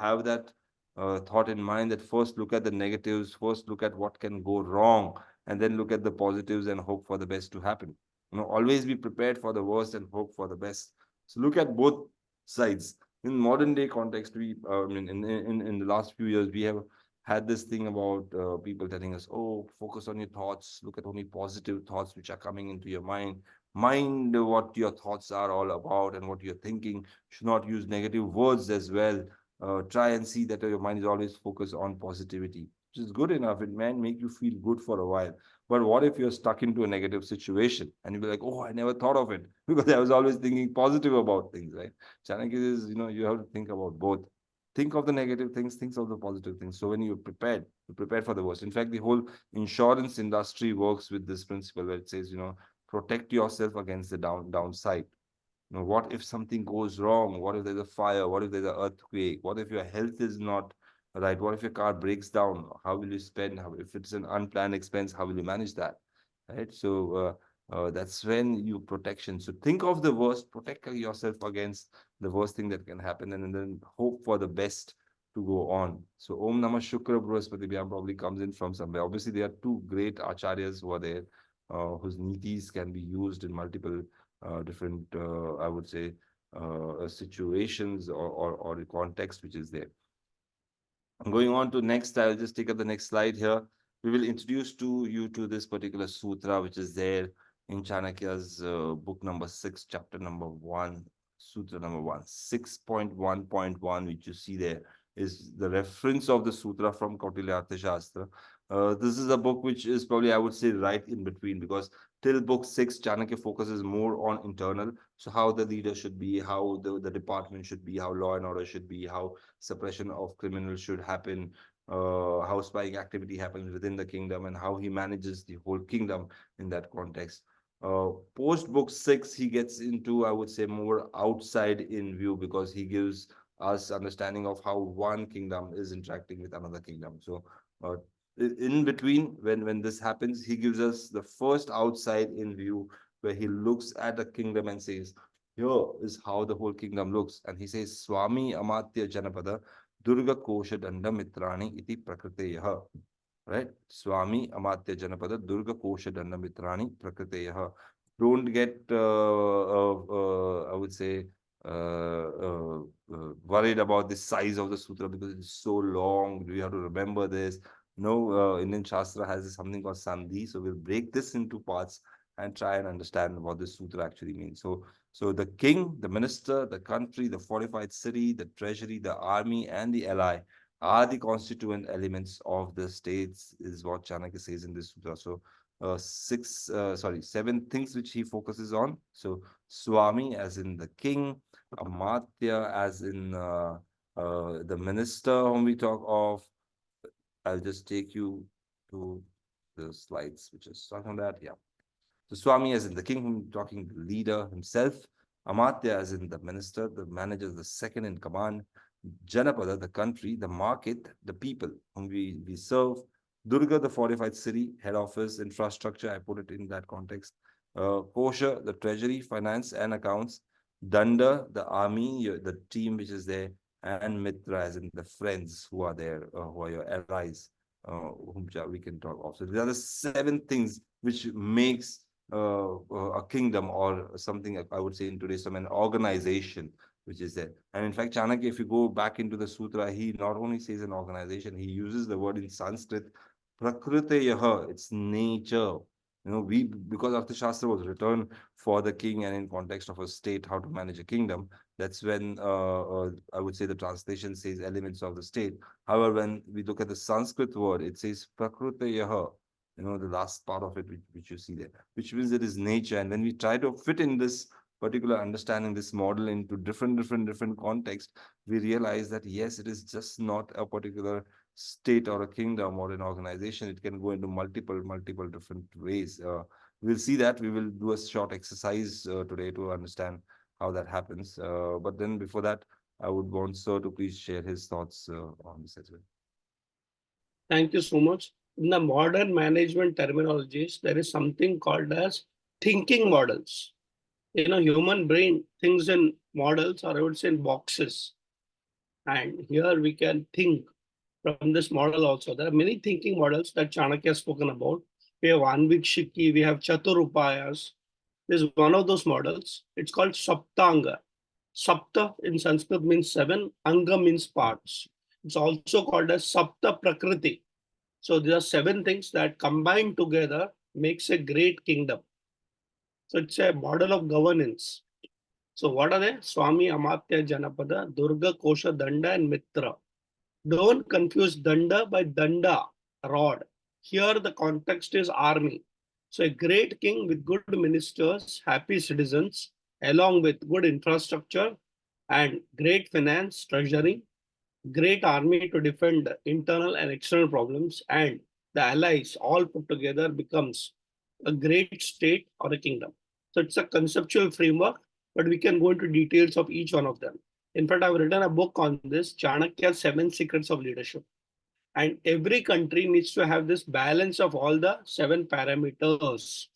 have that thought in mind, that first look at the negatives, first look at what can go wrong, and then look at the positives and hope for the best to happen. Always be prepared for the worst and hope for the best. So look at both sides. In modern day context, in the last few years, we have had this thing about people telling us, oh, focus on your thoughts, look at only positive thoughts which are coming into your mind. Mind what your thoughts are all about and what you're thinking. Should not use negative words as well. Try and see that your mind is always focused on positivity, which is good enough. It may make you feel good for a while. But what if you're stuck into a negative situation and you'll be like, oh, I never thought of it because I was always thinking positive about things, right? Chanakya is, you have to think about both. Think of the negative things, think of the positive things. So when you're prepared for the worst. In fact, the whole insurance industry works with this principle where it says, protect yourself against the downside. What if something goes wrong? What if there's a fire? What if there's an earthquake? What if your health is not right? What if your car breaks down? How will you spend? If it's an unplanned expense, how will you manage that? Right? So that's when you protection. So think of the worst, protect yourself against the worst thing that can happen, and then hope for the best to go on. So Om Namah Shukra Bruhaspati Bhyam probably comes in from somewhere. Obviously, there are two great acharyas who are there, whose nitis can be used in multiple different, I would say, situations or the context which is there. Going on to next, I'll just take up the next slide here. We will introduce to you to this particular sutra, which is there in Chanakya's book number 6, chapter number 1, sutra number 1, 6.1.1, which you see there is the reference of the sutra from Kautilya Arthashastra. This is a book which is probably, I would say, right in between, because till book 6, Chanakya focuses more on internal. So how the leader should be, how the department should be, how law and order should be, how suppression of criminals should happen, how spying activity happens within the kingdom, and how he manages the whole kingdom in that context. Post book 6, he gets into, I would say, more outside in view, because he gives us understanding of how one kingdom is interacting with another kingdom. So uh, in between, when this happens, he gives us the first outside in view, where he looks at the kingdom and says, here is how the whole kingdom looks. And he says, Swami Amatya Janapada Durga Kosha Danda Mitrani iti Prakriteyaha. Right? Swami Amatya Janapada Durga Kosha Danda Mitrani Prakriteyaha. Don't get, I would say, worried about the size of the sutra, because it's so long. We have to remember this. No, Indian Shastra has something called Sandhi. So we'll break this into parts and try and understand what this sutra actually means. So the king, the minister, the country, the fortified city, the treasury, the army, and the ally are the constituent elements of the states, is what Chanakya says in this sutra. So seven things which he focuses on. So Swami as in the king, Amatya as in the minister whom we talk of. I'll just take you to the slides which is talking on that. Yeah. So Swami as in the king, whom talking the leader himself. Amatya as in the minister, the manager, the second in command. Janapada, the country, the market, the people whom we serve. Durga, the fortified city, head office, infrastructure, I put it in that context. Kosha, the treasury, finance and accounts. Danda, the army, the team which is there. And Mitra, as in the friends who are there, who are your allies, whom we can talk of. So these are the seven things which makes a kingdom, or something I would say in today's time, an organization which is there. And in fact, Chanakya, if you go back into the sutra, he not only says an organization, he uses the word in Sanskrit, prakriteyaha, it's nature. Because Arthashastra was written for the king and in context of a state, how to manage a kingdom, that's when I would say the translation says elements of the state. However, when we look at the Sanskrit word, it says prakriteyaha, the last part of it, which you see there, which means it is nature. And when we try to fit in this particular understanding, this model, into different context, we realize that yes, it is just not a particular state or a kingdom or an organization. It can go into multiple different ways. We'll see that. We will do a short exercise today to understand how that happens. But then before that, I would want Sir to please share his thoughts on this as well. Thank you so much. In the modern management terminologies, there is something called as thinking models. Human brain thinks in models, or I would say in boxes. And here we can think from this model also. There are many thinking models that Chanakya has spoken about. We have Anvikshiki, we have Chaturupayas. There's one of those models. It's called Saptanga. Sapta in Sanskrit means seven, Anga means parts. It's also called as Sapta Prakriti. So there are seven things that combined together makes a great kingdom. So it's a model of governance. So what are they? Swami, Amatya, Janapada, Durga, Kosha, Danda, and Mitra. Don't confuse Danda by Danda, rod. Here the context is army. So a great king with good ministers, happy citizens, along with good infrastructure and great finance, treasury, great army to defend internal and external problems, and the allies all put together becomes a great state or a kingdom. So it's a conceptual framework, but we can go into details of each one of them. In fact, I've written a book on this, Chanakya's 7 Secrets of Leadership. And every country needs to have this balance of all the 7 parameters.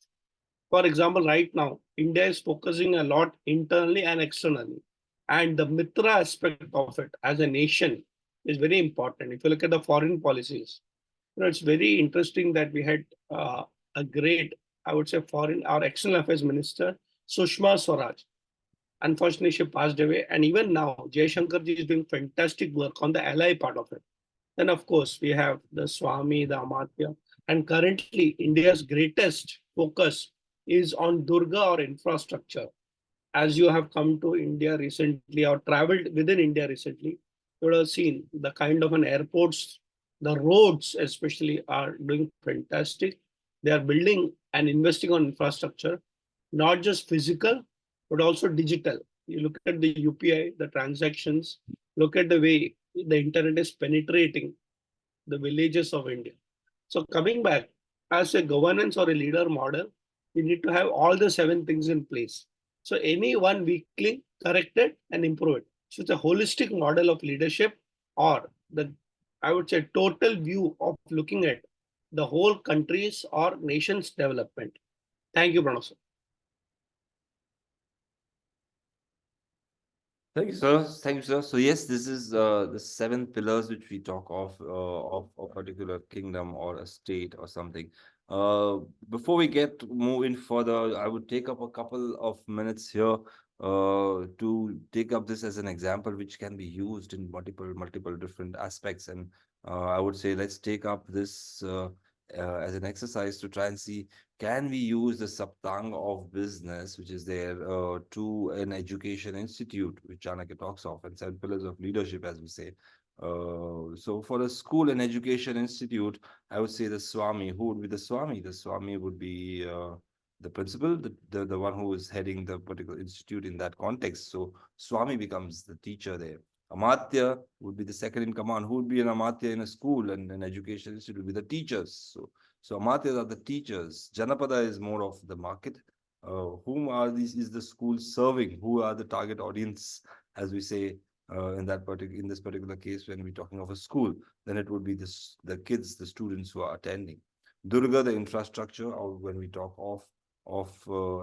For example, right now, India is focusing a lot internally and externally. And the Mitra aspect of it as a nation is very important. If you look at the foreign policies, it's very interesting that we had a great, I would say, foreign or external affairs minister Sushma Swaraj. Unfortunately, she passed away. And even now, Jaishankarji is doing fantastic work on the ally part of it. Then, of course, we have the Swami, the Amartya. And currently, India's greatest focus is on Durga or infrastructure. As you have come to India recently or traveled within India recently, you would have seen the kind of an airports, the roads especially are doing fantastic. They are building and investing on infrastructure, not just physical, but also digital. You look at the UPI, the transactions, look at the way the internet is penetrating the villages of India. So coming back, as a governance or a leader model, we need to have all the 7 things in place. So any one weekly correct it and improve it. So it's a holistic model of leadership, or the, I would say, total view of looking at the whole country's or nation's development. Thank you, Pranav. Thank you, sir. Thank you, sir. So yes, this is the 7 pillars which we talk of a particular kingdom or a state or something. Uh, Before we get moving further, I would take up a couple of minutes here to take up this as an example which can be used in multiple different aspects. And I would say let's take up this as an exercise to try and see, can we use the Saptang of business, which is there, to an education institute, which Chanakya talks of, and 7 pillars of leadership, as we say. So for a school and education institute, I would say the Swami. Who would be the Swami? The Swami would be the principal, the one who is heading the particular institute in that context. So Swami becomes the teacher there. Amatya would be the second in command. Who would be an Amatya in a school and an education institute would be the teachers. So Amatyas are the teachers. Janapada is more of the market. Whom are these? Is the school serving? Who are the target audience, as we say in this particular case, when we're talking of a school? Then it would be the kids, the students who are attending. Durga, the infrastructure, or when we talk of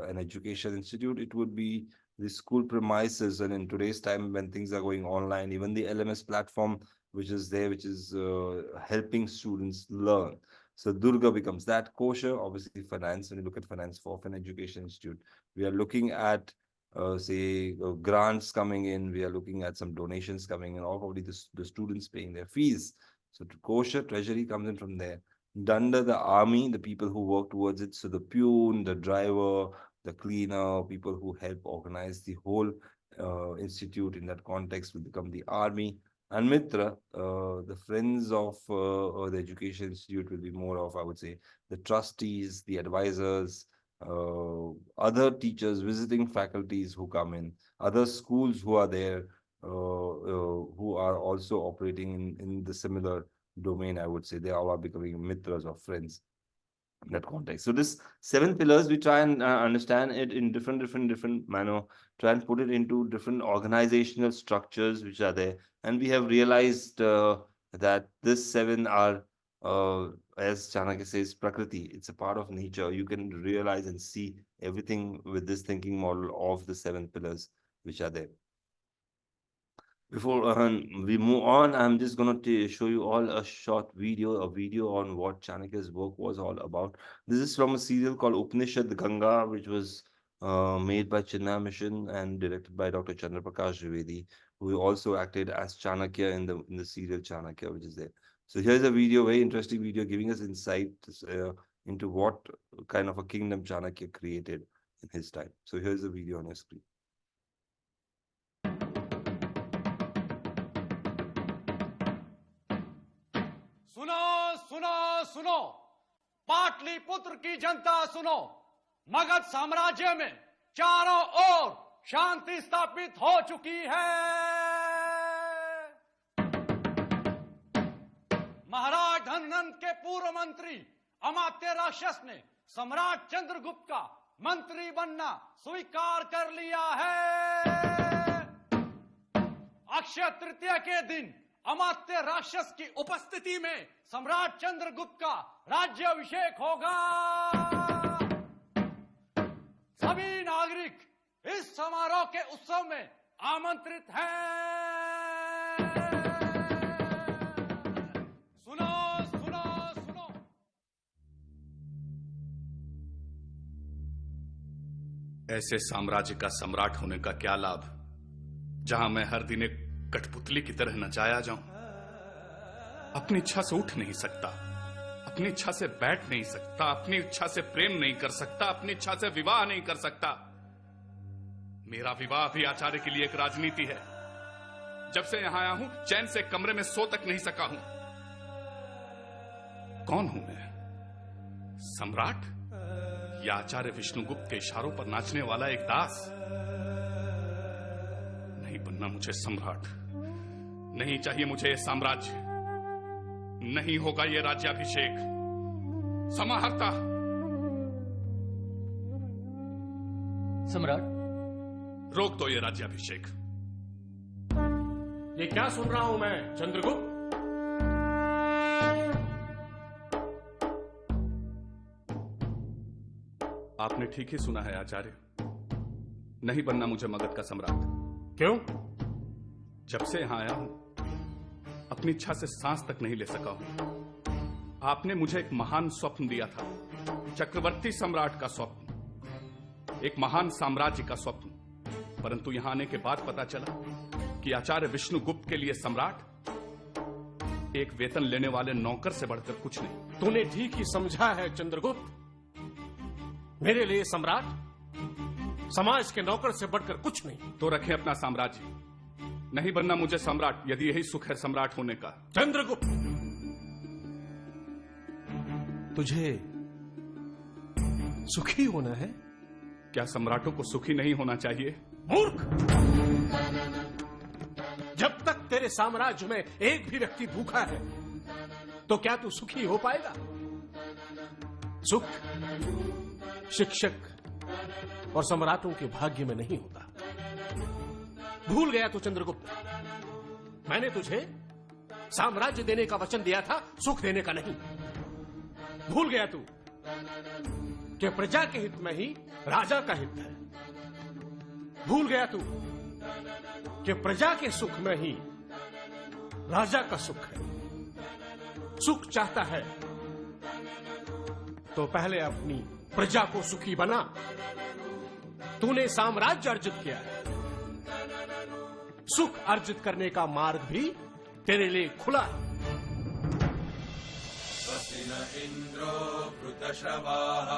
an education institute, it would be the school premises. And in today's time, when things are going online, even the LMS platform, which is there, which is helping students learn. So Durga becomes that. Kosher, obviously finance. When you look at finance for an education institute, we are looking at, say, grants coming in. We are looking at some donations coming in, or probably the students paying their fees. So kosher, treasury comes in from there. Danda, the army, the people who work towards it. So the pune, the driver, the cleaner, people who help organize the whole institute in that context will become the army. And Mitra, the friends of the education institute will be more of, I would say, the trustees, the advisors, other teachers, visiting faculties who come in, other schools who are there, who are also operating in the similar domain, I would say. They all are becoming Mitras or friends in that context. So this 7 pillars, we try and understand it in different manner, try and put it into different organizational structures which are there. And we have realized that this 7 are, as Chanakya says, Prakriti. It's a part of nature. You can realize and see everything with this thinking model of the 7 pillars which are there. Before we move on, I'm just going to show you all a short video, on what Chanakya's work was all about. This is from a serial called Upanishad Ganga, which was made by Chinmaya Mission and directed by Dr. Chandraprakash Trivedi, who also acted as Chanakya in the serial Chanakya, which is there. So here's a video, very interesting video, giving us insight into what kind of a kingdom Chanakya created in his time. So here's the video on your screen. सुनो सुनो सुनो, पाटलिपुत्र की जनता सुनो, मगध साम्राज्य में चारों ओर शांति स्थापित हो चुकी है। महाराज धननंद के पूर्व मंत्री अमात्य राक्षस ने सम्राट चंद्रगुप्त का मंत्री बनना स्वीकार कर लिया है। अक्षय तृतीया के दिन अमात्य राक्षस की उपस्थिति में सम्राट चंद्रगुप्त का राज्याभिषेक होगा। सभी नागरिक इस समारोह के उत्सव में आमंत्रित हैं। सुनो सुनो सुनो। ऐसे साम्राज्य का सम्राट होने का क्या लाभ जहां मैं हर दिन एक कठपुतली की तरह नचाया जाऊं, अपनी इच्छा से उठ नहीं सकता, अपनी इच्छा से बैठ नहीं सकता, अपनी इच्छा से प्रेम नहीं कर सकता, अपनी इच्छा से विवाह नहीं कर सकता। मेरा विवाह भी आचार्य के लिए एक राजनीति है। जब से यहां आया हूं चैन से कमरे में सो तक नहीं सका हूं। कौन हूं मैं? सम्राट या आचार्य विष्णुगुप्त के इशारों पर नाचने वाला एक दास? नहीं बनना मुझे सम्राट, नहीं चाहिए मुझे यह साम्राज्य, नहीं होगा यह राज्याभिषेक। समाहर्ता। सम्राट, रोक दो ये राज्याभिषेक। ये क्या सुन रहा हूं मैं चंद्रगुप्त? आपने ठीक ही सुना है आचार्य, नहीं बनना मुझे मगध का सम्राट। क्यों? जब से यहां आया हूं अपनी इच्छा से सांस तक नहीं ले सका हूं। आपने मुझे एक महान स्वप्न दिया था, चक्रवर्ती सम्राट का स्वप्न, एक महान साम्राज्य का स्वप्न। परंतु यहां आने के बाद पता चला कि आचार्य विष्णुगुप्त के लिए सम्राट एक वेतन लेने वाले नौकर से बढ़कर कुछ नहीं। तूने ठीक ही समझा है चंद्रगुप्त। मेरे लिए सम्राट समाज के नौकर से बढ़कर कुछ नहीं। तो रखें अपना साम्राज्य, नहीं बनना मुझे सम्राट यदि यही सुख है सम्राट होने का। चंद्रगुप्त, तुझे सुखी होना है? क्या सम्राटों को सुखी नहीं होना चाहिए? मूर्ख! जब तक तेरे साम्राज्य में एक भी व्यक्ति भूखा है तो क्या तू सुखी हो पाएगा? सुख शिक्षक और सम्राटों के भाग्य में नहीं होता। भूल गया तू चंद्रगुप्त, मैंने तुझे साम्राज्य देने का वचन दिया था, सुख देने का नहीं। भूल गया तू कि प्रजा के हित में ही राजा का हित है। भूल गया तू कि प्रजा के सुख में ही राजा का सुख है। सुख चाहता है तो पहले अपनी प्रजा को सुखी बना। तूने साम्राज्य अर्जित किया है, सुख अर्जित करने का मार्ग भी तेरे लिए खुला है। स्वस्ति न इंद्रो वृतश्रवाः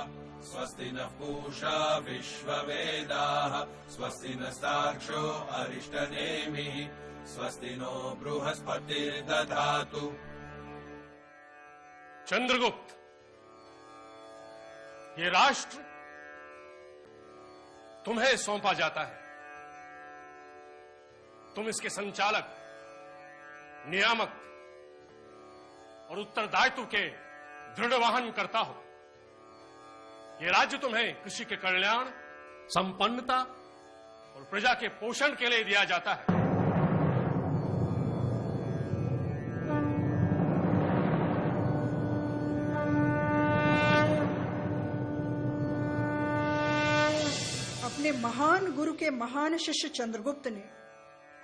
स्वस्ति न पूषा विश्ववेदाः स्वस्ति न साक्षो अरिष्टनेमिः स्वस्ति नो बृहस्पतिर्दधातु। चंद्रगुप्त, ये राष्ट्र तुम्हें सौंपा जाता है। तुम इसके संचालक, नियामक और उत्तरदायित्व के दृढ़ वाहन करता हो। यह राज्य तुम्हें कृषि के कल्याण, संपन्नता और प्रजा के पोषण के लिए दिया जाता है। अपने महान गुरु के महान शिष्य चंद्रगुप्त ने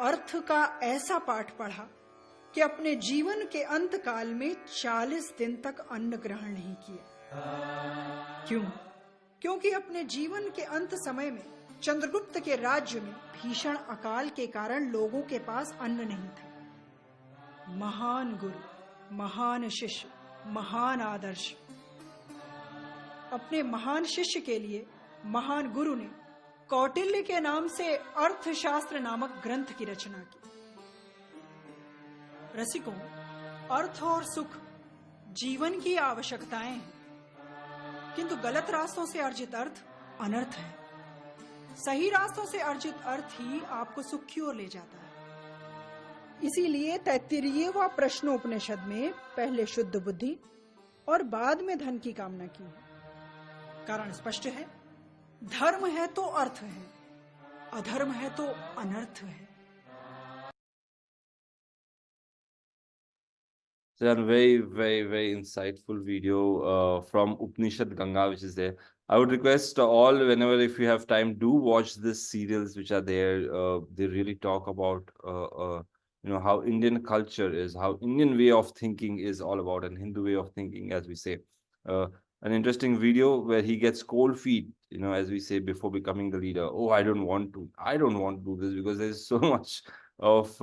अर्थ का ऐसा पाठ पढ़ा कि अपने जीवन के अंत काल में 40 दिन तक अन्न ग्रहण नहीं किया। क्यों? क्योंकि अपने जीवन के अंत समय में चंद्रगुप्त के राज्य में भीषण अकाल के कारण लोगों के पास अन्न नहीं था। महान गुरु, महान शिष्य, महान आदर्श। अपने महान शिष्य के लिए महान गुरु ने कौटिल्य के नाम से अर्थशास्त्र नामक ग्रंथ की रचना की। रसिकों, अर्थ और सुख जीवन की आवश्यकताएं हैं, किंतु गलत रास्तों से अर्जित अर्थ अनर्थ है। सही रास्तों से अर्जित अर्थ ही आपको सुख की ओर ले जाता है। इसीलिए तैत्तिरीयवा प्रश्नोपनिषद में पहले शुद्ध बुद्धि और बाद में धन की कामना की है। कारण स्पष्ट है, धर्म है तो अर्थ है, अधर्म है तो अनर्थ है। So a very, very, very insightful video from Upanishad Ganga, which is there. I would request all, whenever if you have time, do watch these serials which are there. They really talk about, how Indian culture is, how Indian way of thinking is all about, and Hindu way of thinking, as we say. an interesting video where he gets cold feet, as we say, before becoming the leader. Oh, I don't want to do this because there's so much of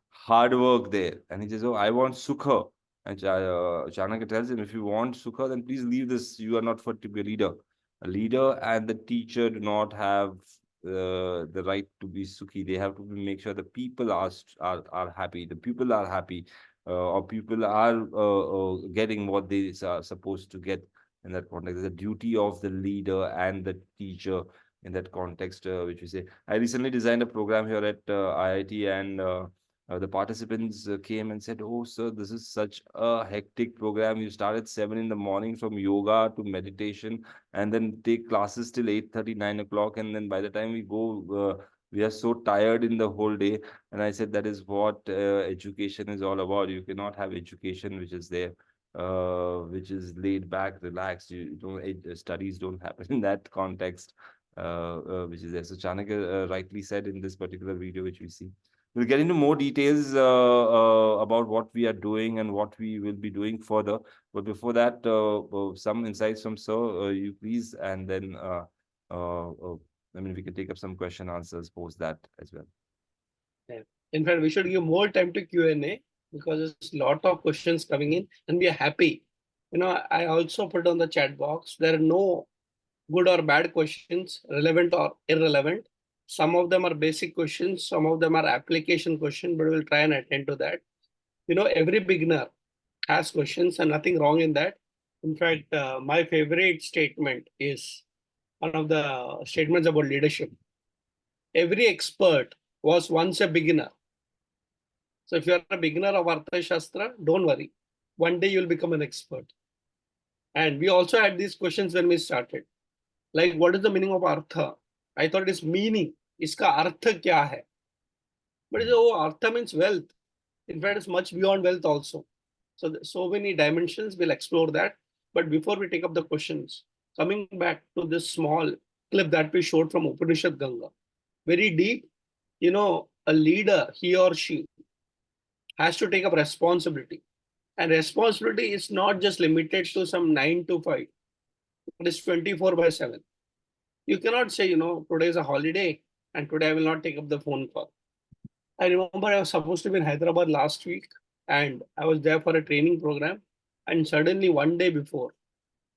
hard work there. And he says, oh, I want sukha. And Chanakya tells him, if you want sukha, then please leave this. You are not fit to be a leader. A leader and the teacher do not have the right to be sukhi. They have to make sure the people are happy. The people are happy, or people are getting what they are supposed to get in that context. The duty of the leader and the teacher in that context, which we say. I recently designed a program here at IIT, and the participants came and said, "Oh, sir, this is such a hectic program. You start at 7 in the morning from yoga to meditation, and then take classes till 8:30, 9 o'clock. And then by the time we go, we are so tired in the whole day." And I said, that is what education is all about. You cannot have education which is there, which is laid back, relaxed. You don't studies don't happen in that context, which is there. So Chanakya rightly said in this particular video, which we see. We'll get into more details about what we are doing and what we will be doing further. But before that, some insights from Sir, you please, and then we can take up some question answers post that as well. Yeah. In fact, we should give more time to Q&A because there's a lot of questions coming in, and we are happy. I also put on the chat box, there are no good or bad questions, relevant or irrelevant. Some of them are basic questions, some of them are application questions, but we'll try and attend to that. Every beginner has questions and nothing wrong in that. In fact, my favorite statement is one of the statements about leadership. Every expert was once a beginner. So if you're a beginner of Arthashastra, don't worry. One day you'll become an expert. And we also had these questions when we started. Like, what is the meaning of Artha? I thought it's meaning. Iska Artha kya hai? But Artha means wealth. In fact, it's much beyond wealth also. So many dimensions, we'll explore that. But before we take up the questions, coming back to this small clip that we showed from Upanishad Ganga, very deep, a leader, he or she, has to take up responsibility. And responsibility is not just limited to some 9 to 5. It is 24/7. You cannot say, today is a holiday and today I will not take up the phone call. I remember I was supposed to be in Hyderabad last week and I was there for a training program. And suddenly one day before,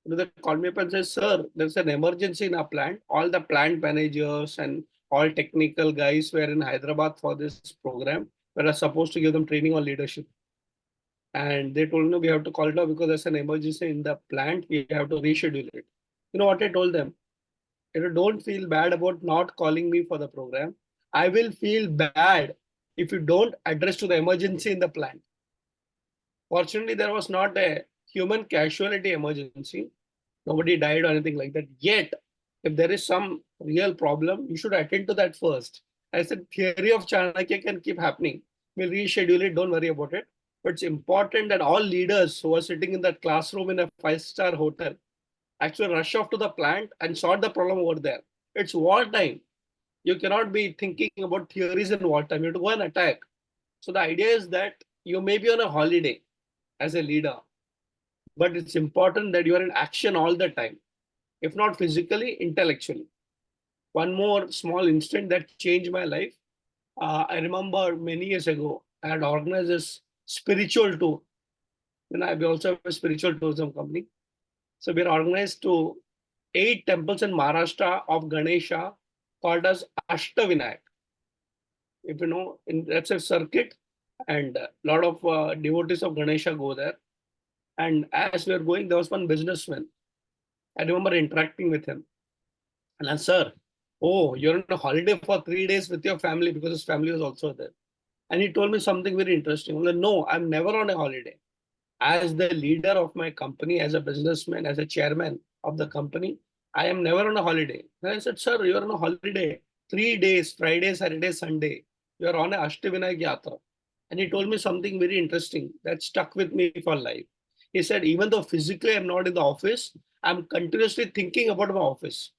they called me up and said, sir, there's an emergency in our plant. All the plant managers and all technical guys were in Hyderabad for this program. We are supposed to give them training on leadership. And they told me we have to call it off because there's an emergency in the plant. We have to reschedule it. You know what I told them? Don't feel bad about not calling me for the program. I will feel bad if you don't address to the emergency in the plant. Fortunately, there was not a human casualty emergency. Nobody died or anything like that. Yet, if there is some real problem, you should attend to that first. I said, theory of Chanakya can keep happening. We'll reschedule it. Don't worry about it. But it's important that all leaders who are sitting in that classroom in a 5-star hotel actually rush off to the plant and sort the problem over there. It's wartime. You cannot be thinking about theories in wartime. You have to go and attack. So the idea is that you may be on a holiday as a leader, but it's important that you are in action all the time, if not physically, intellectually. One more small incident that changed my life. I remember many years ago, I had organized this spiritual tour. We also have a spiritual tourism company. So we're organized to 8 temples in Maharashtra of Ganesha called as Ashtavinayak. If you know, that's a circuit and a lot of devotees of Ganesha go there. And as we were going, there was one businessman. I remember interacting with him. And I said, sir, oh, you're on a holiday for 3 days with your family because his family was also there. And he told me something very interesting. I'm like, no, I'm never on a holiday. As the leader of my company, as a businessman, as a chairman of the company, I am never on a holiday. And I said, sir, you're on a holiday. 3 days, Friday, Saturday, Sunday. You're on a Ashtavinayak Yatra. And he told me something very interesting that stuck with me for life. He said, even though physically I'm not in the office, I'm continuously thinking about my office.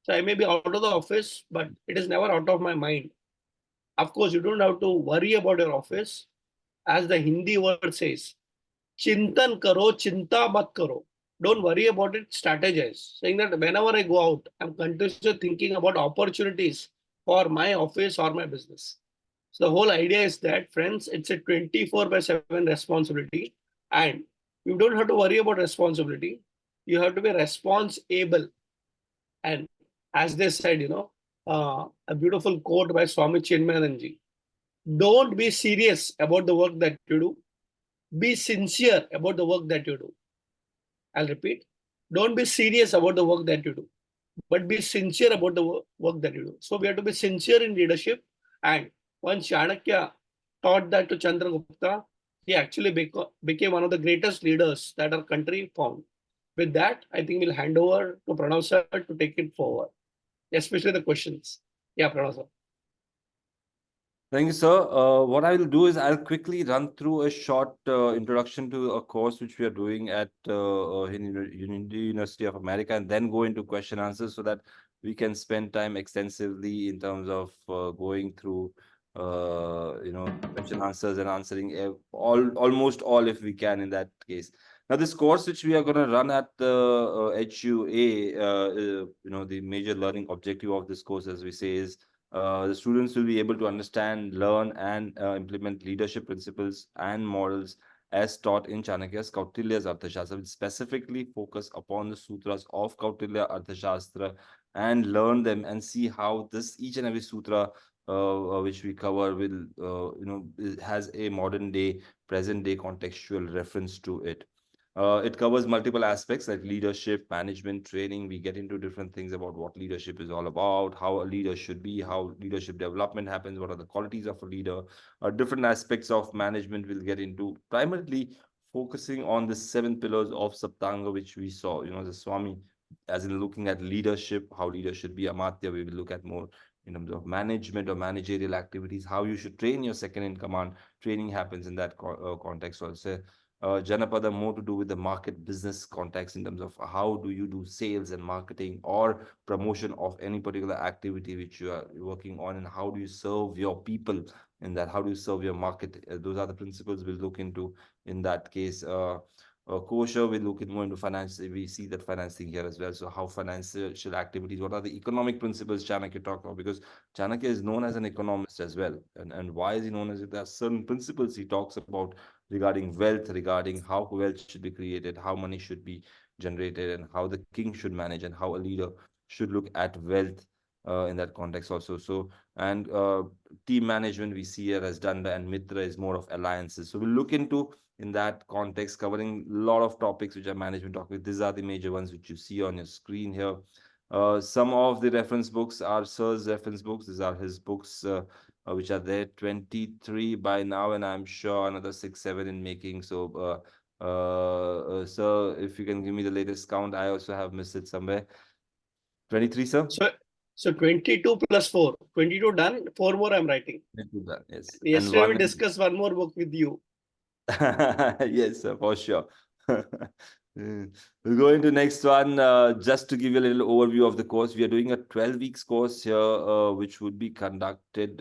So I may be out of the office, but it is never out of my mind. Of course, you don't have to worry about your office. As the Hindi word says, Chintan karo, chinta mat karo. Don't worry about it, strategize. Saying that whenever I go out, I'm continuously thinking about opportunities for my office or my business. So the whole idea is that, friends, it's a 24/7 responsibility. And you don't have to worry about responsibility. You have to be responsible. And as they said, a beautiful quote by Swami Chinmayananji. Don't be serious about the work that you do. Be sincere about the work that you do. I'll repeat. Don't be serious about the work that you do, but be sincere about the work that you do. So we have to be sincere in leadership. And once Chanakya taught that to Chandragupta, he actually became one of the greatest leaders that our country found. With that, I think we'll hand over to Pranav sir to take it forward, especially the questions. Yeah, Pranav sir. Thank you, sir. What I will do is I'll quickly run through a short introduction to a course which we are doing at University of America, and then go into question answers so that we can spend time extensively in terms of going through, question answers and answering almost all if we can in that case. Now, this course which we are going to run at the HUA, the major learning objective of this course, as we say, is the students will be able to understand, learn, and implement leadership principles and models as taught in Chanakya's Kautilya's Arthashastra, which specifically focus upon the sutras of Kautilya Arthashastra and learn them and see how each and every sutra which we cover has a modern day, present day contextual reference to it. It covers multiple aspects like leadership, management, training. We get into different things about what leadership is all about, how a leader should be, how leadership development happens, what are the qualities of a leader. Different aspects of management we'll get into, primarily focusing on the 7 pillars of Saptanga, which we saw, the Swami, as in looking at leadership, how leaders should be. Amatya, we will look at more in terms of management or managerial activities, how you should train your second in command. Training happens in that context also. Janapada, more to do with the market business context in terms of how do you do sales and marketing or promotion of any particular activity which you are working on, and how do you serve your people in that, how do you serve your market. Those are the principles we'll look into in that case. Kosher will look more into finance. We see that financing here as well. So how financial activities, what are the economic principles Chanakya talked about? Because Chanakya is known as an economist as well. And why is he known as it? There are certain principles he talks about regarding wealth, regarding how wealth should be created, how money should be generated, and how the king should manage, and how a leader should look at wealth in that context also. So, and team management we see here as Danda, and Mitra is more of alliances. So we'll look into in that context, covering a lot of topics which are management topics. These are the major ones which you see on your screen here. Some of the reference books are Sir's reference books. These are his books which are there, 23 by now, and I'm sure another 6, 7 in making. So, sir, if you can give me the latest count, I also have missed it somewhere. 23, sir? So 22 plus 4. 22 done, 4 more I'm writing. 22 done, yes. Yesterday we discussed one more book with you. Yes, sir, for sure. We'll go into next one. Just to give you a little overview of the course, we are doing a 12 weeks course here, which would be conducted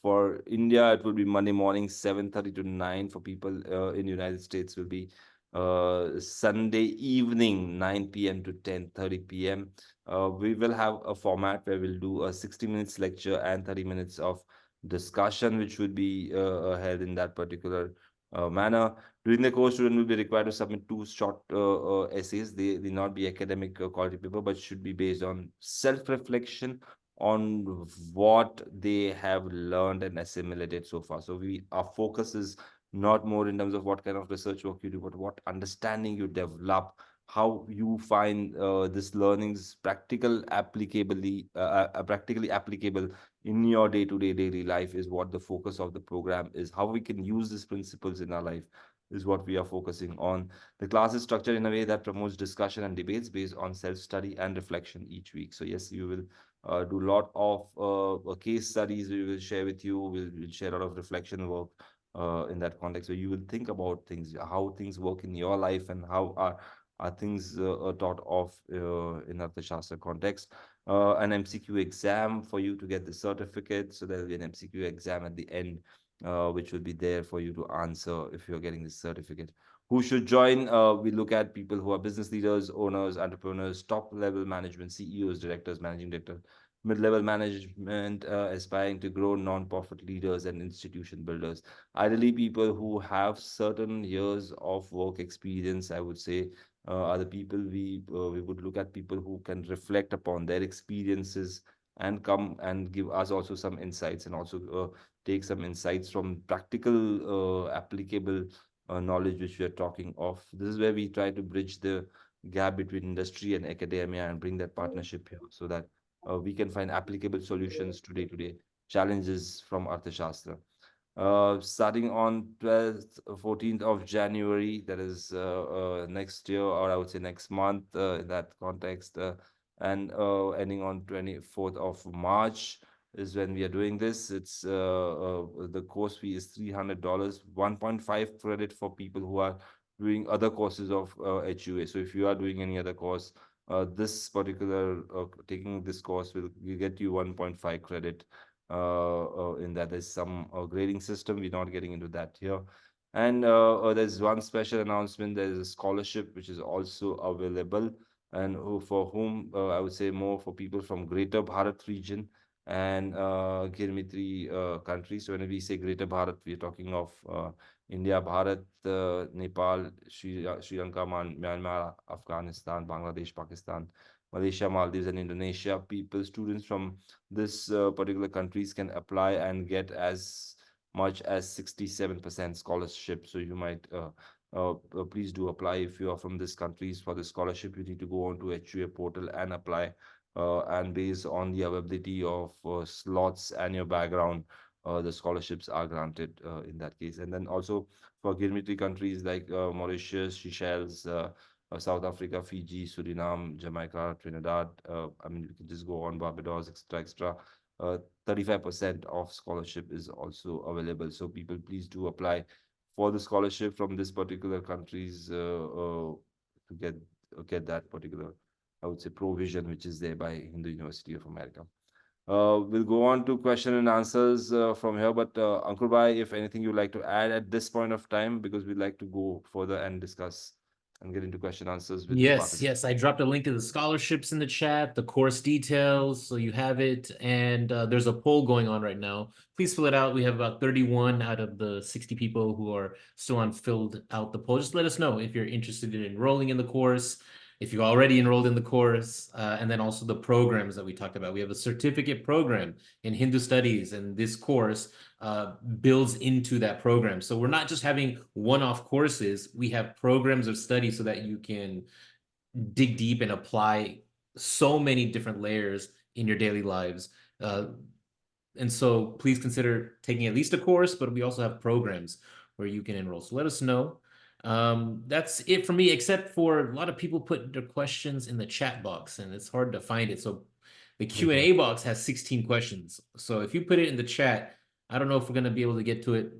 for India. It will be Monday morning, 7:30 to 9. For people in United States, will be Sunday evening, 9 p.m. to 10:30 p.m. We will have a format where we'll do a 60 minutes lecture and 30 minutes of discussion, which would be held in that particular manner. During the course, student will be required to submit 2 short essays. They will not be academic quality paper, but should be based on self-reflection on what they have learned and assimilated so far. So our focus is not more in terms of what kind of research work you do, but what understanding you develop, how you find this learnings practically applicable in your day-to-day daily life is what the focus of the program is. How we can use these principles in our life is what we are focusing on. The class is structured in a way that promotes discussion and debates based on self-study and reflection each week. So yes, you will do a lot of case studies we will share with you. We'll share a lot of reflection work in that context, where you will think about things, how things work in your life, and how are things taught of in Arthashastra context. An MCQ exam for you to get the certificate. So there will be an MCQ exam at the end, which will be there for you to answer if you're getting this certificate. who should join. We look at people who are business leaders, owners, entrepreneurs, top level management, CEOs, directors, managing director, mid-level management, aspiring to grow, non-profit leaders and institution builders. Ideally, people who have certain years of work experience, I would say, are the people we would look at, people who can reflect upon their experiences and come and give us also some insights, and also take some insights from practical, applicable knowledge which we are talking of. This is where we try to bridge the gap between industry and academia and bring that partnership here, so that we can find applicable solutions to day-to-day challenges from Arthashastra. Starting on 12th, 14th of January, that is next year, or I would say next month, in that context, and ending on 24th of March is when we are doing this. It's the course fee is $300, 1.5 credit for people who are doing other courses of HUA. So if you are doing any other course, this particular taking this course will get you 1.5 credit. In that there's some grading system. We're not getting into that here. And there's one special announcement. There's a scholarship which is also available, and for whom I would say more for people from Greater Bharat region and Girmitri countries. So when we say Greater Bharat, we're talking of India, Bharat, Nepal, Sri Lanka, Myanmar, Afghanistan, Bangladesh, Pakistan, Malaysia, Maldives, and Indonesia. Students from this particular countries can apply and get as much as 67% scholarship. So you might please do apply if you are from these countries for the scholarship. You need to go on to HUA portal and apply. And based on the availability of slots and your background, the scholarships are granted in that case. And then also for Girmitri countries like Mauritius, Seychelles, South Africa, Fiji, Suriname, Jamaica, Trinidad. I mean, you can just go on, Barbados, extra. 35% of scholarship is also available. So people, please do apply for the scholarship from this particular countries to get that particular, I would say, provision which is there by Hindu University of America. We'll go on to question and answers from here. But Ankur Bhai, if anything you'd like to add at this point of time, because we'd like to go further and discuss and get into question answers with the participants. Yes. I dropped a link to the scholarships in the chat, the course details, so you have it. And there's a poll going on right now. Please fill it out. We have about 31 out of the 60 people who are still on filled out the poll. Just let us know if you're interested in enrolling in the course, if you already enrolled in the course, and then also the programs that we talked about. We have a certificate program in Hindu Studies, and this course builds into that program. So we're not just having one-off courses, we have programs of study so that you can dig deep and apply so many different layers in your daily lives. And so please consider taking at least a course, but we also have programs where you can enroll. So let us know. That's it for me, except for a lot of people put their questions in the chat box and it's hard to find it. So the Q&A box has 16 questions. So if you put it in the chat, I don't know if we're going to be able to get to it.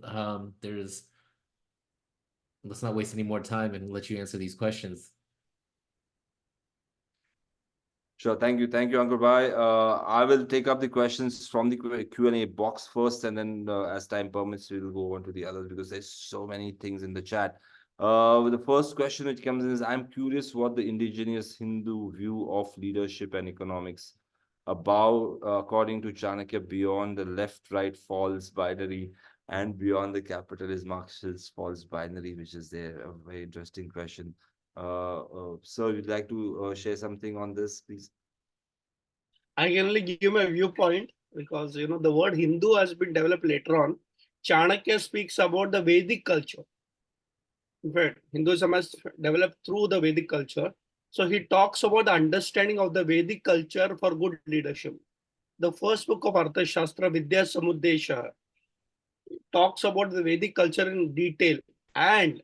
Let's not waste any more time and let you answer these questions. Sure. Thank you, Ankur Bhai. I will take up the questions from the Q&A box first, and then as time permits, we'll go on to the others because there's so many things in the chat. The first question which comes in is, I'm curious what the indigenous Hindu view of leadership and economics about, according to Chanakya, beyond the left-right false binary and beyond the capitalist Marxist false binary, which is there. A very interesting question. Sir, you'd like to share something on this, please? I can only give my viewpoint because, you know, the word Hindu has been developed later on. Chanakya speaks about the Vedic culture. In fact, Hinduism has developed through the Vedic culture. So he talks about the understanding of the Vedic culture for good leadership. The first book of Arthashastra, Vidya Samuddesha, talks about the Vedic culture in detail. And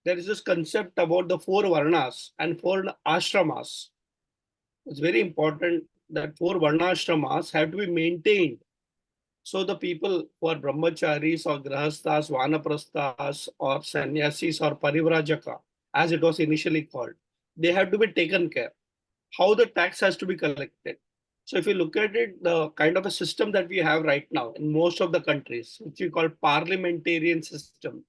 there is this concept about the 4 varnas and 4 ashramas. It's very important that 4 varnashramas have to be maintained. So the people who are brahmacharis or grahasthas, vanaprasthas or sannyasis or parivrajaka, as it was initially called, they have to be taken care. How the tax has to be collected. So if you look at it, the kind of a system that we have right now in most of the countries, which we call parliamentarian system,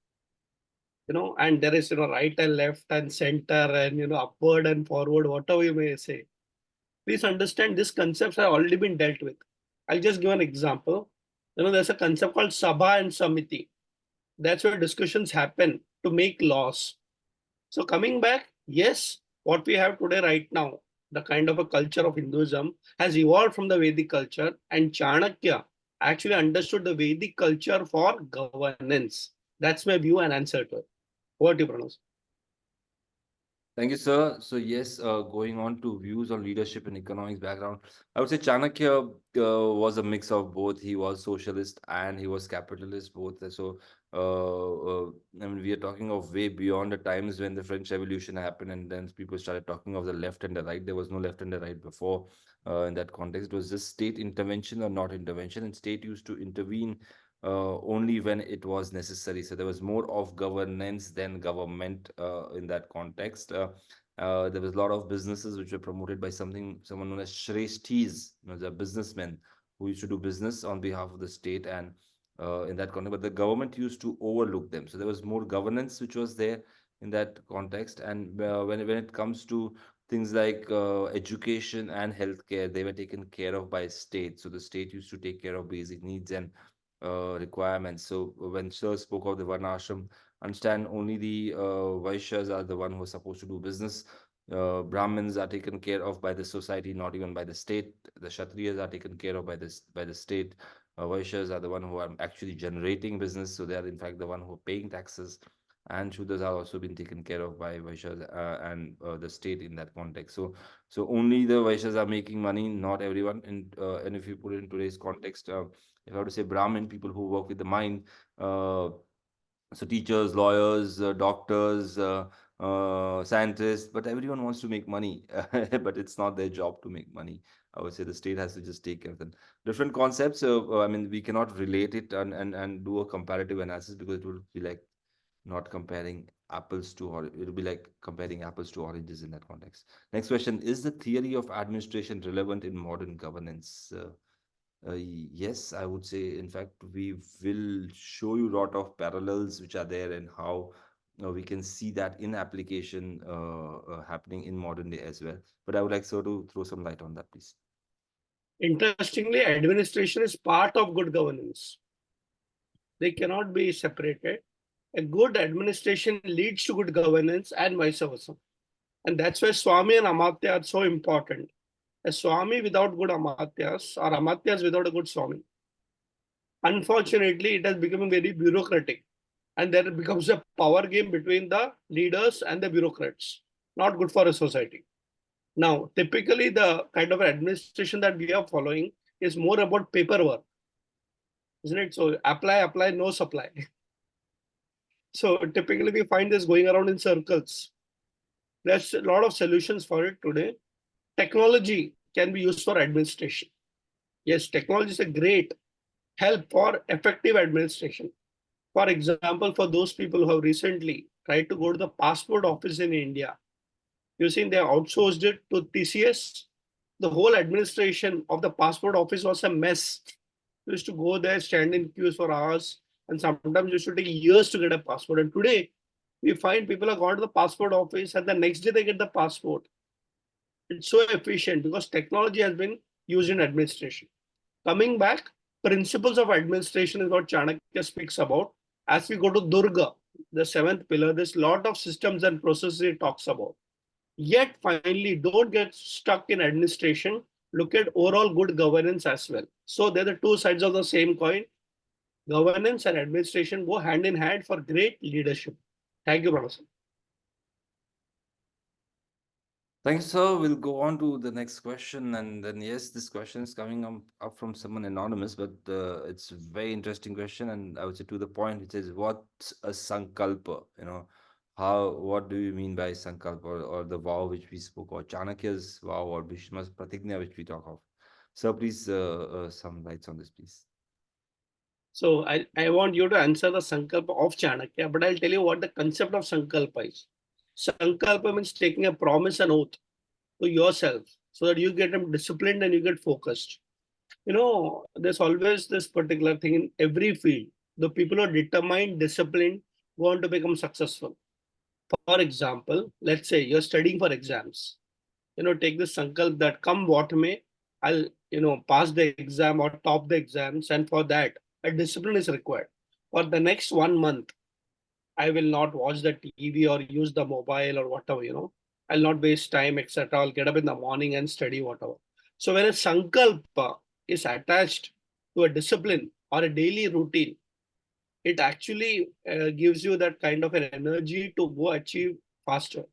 and there is, right and left and center and, upward and forward, whatever you may say. Please understand these concepts have already been dealt with. I'll just give an example. There's a concept called Sabha and Samiti. That's where discussions happen to make laws. So coming back, yes, what we have today right now, the kind of a culture of Hinduism has evolved from the Vedic culture, and Chanakya actually understood the Vedic culture for governance. That's my view and answer to it. Over to you, Pranav. Thank you, sir. So yes, going on to views on leadership and economics background, I would say Chanakya was a mix of both. He was socialist and he was capitalist both. So I mean, we are talking of way beyond the times when the French Revolution happened, and then people started talking of the left and the right. There was no left and the right before. In that context, it was just state intervention or not intervention, and state used to intervene only when it was necessary. So there was more of governance than government in that context. There was a lot of businesses which were promoted by someone known as Shreshtis, the businessmen who used to do business on behalf of the state, and in that context, but the government used to overlook them. So there was more governance which was there in that context. And when it comes to things like education and healthcare, they were taken care of by state. So the state used to take care of basic needs and requirements. So when Sir spoke of the Varnashram, understand only the Vaishyas are the one who are supposed to do business. Brahmins are taken care of by the society, not even by the state. The Kshatriyas are taken care of by the state. Vaishyas are the one who are actually generating business, so they are in fact the one who are paying taxes. And Shudras are also been taken care of by Vaishyas and the state in that context. So only the Vaishyas are making money, not everyone. And if you put it in today's context, if I were to say Brahmin, people who work with the mind, so teachers, lawyers, doctors, scientists, but everyone wants to make money, but it's not their job to make money. I would say the state has to just take care of them. Different concepts. So I mean, we cannot relate it and do a comparative analysis, because it would be like not comparing apples to or it will be like comparing apples to oranges in that context. Next question: is the theory of administration relevant in modern governance? Yes, I would say. In fact, we will show you a lot of parallels which are there, and how we can see that in application happening in modern day as well. But I would like so to throw some light on that, please. Interestingly, administration is part of good governance. They cannot be separated. A good administration leads to good governance and vice versa. And that's why Swami and Amatya are so important. A Swami without good Amatyas, or Amatyas without a good Swami, unfortunately, it has become very bureaucratic. And there becomes a power game between the leaders and the bureaucrats. Not good for a society. Now, typically, the kind of administration that we are following is more about paperwork, isn't it? So apply, no supply. So typically, we find this going around in circles. There's a lot of solutions for it today. Technology can be used for administration. Yes, technology is a great help for effective administration. For example, for those people who have recently tried to go to the passport office in India, you've seen they outsourced it to TCS. The whole administration of the passport office was a mess. You used to go there, stand in queues for hours, and sometimes you used to take years to get a passport. And today, we find people have gone to the passport office, and the next day they get the passport. It's so efficient because technology has been used in administration. Coming back, principles of administration is what Chanakya speaks about. As we go to Durga, the seventh pillar, there's a lot of systems and processes he talks about. Yet finally, don't get stuck in administration. Look at overall good governance as well. So they're the two sides of the same coin. Governance and administration go hand in hand for great leadership. Thank you, Professor. Thanks, sir. We'll go on to the next question. And then, yes, this question is coming up from someone anonymous, but it's a very interesting question. And I would say to the point, it says, what's a sankalpa? What do you mean by sankalpa, or the vow which we spoke, or Chanakya's vow, or Bhishma's pratigna which we talk of? Sir, please, some lights on this, please. So I want you to answer the sankalpa of Chanakya, but I'll tell you what the concept of sankalpa is. Sankalpa means taking a promise and oath to yourself so that you get disciplined and you get focused. There's always this particular thing in every field. The people who are determined, disciplined, want to become successful. For example, let's say you're studying for exams. Take this sankalp that come what may, I'll, pass the exam or top the exams. And for that, a discipline is required. For the next 1 month, I will not watch the TV or use the mobile or whatever. I'll not waste time, etc. I'll get up in the morning and study whatever. So when a sankalpa is attached to a discipline or a daily routine, it actually gives you that kind of an energy to go achieve faster.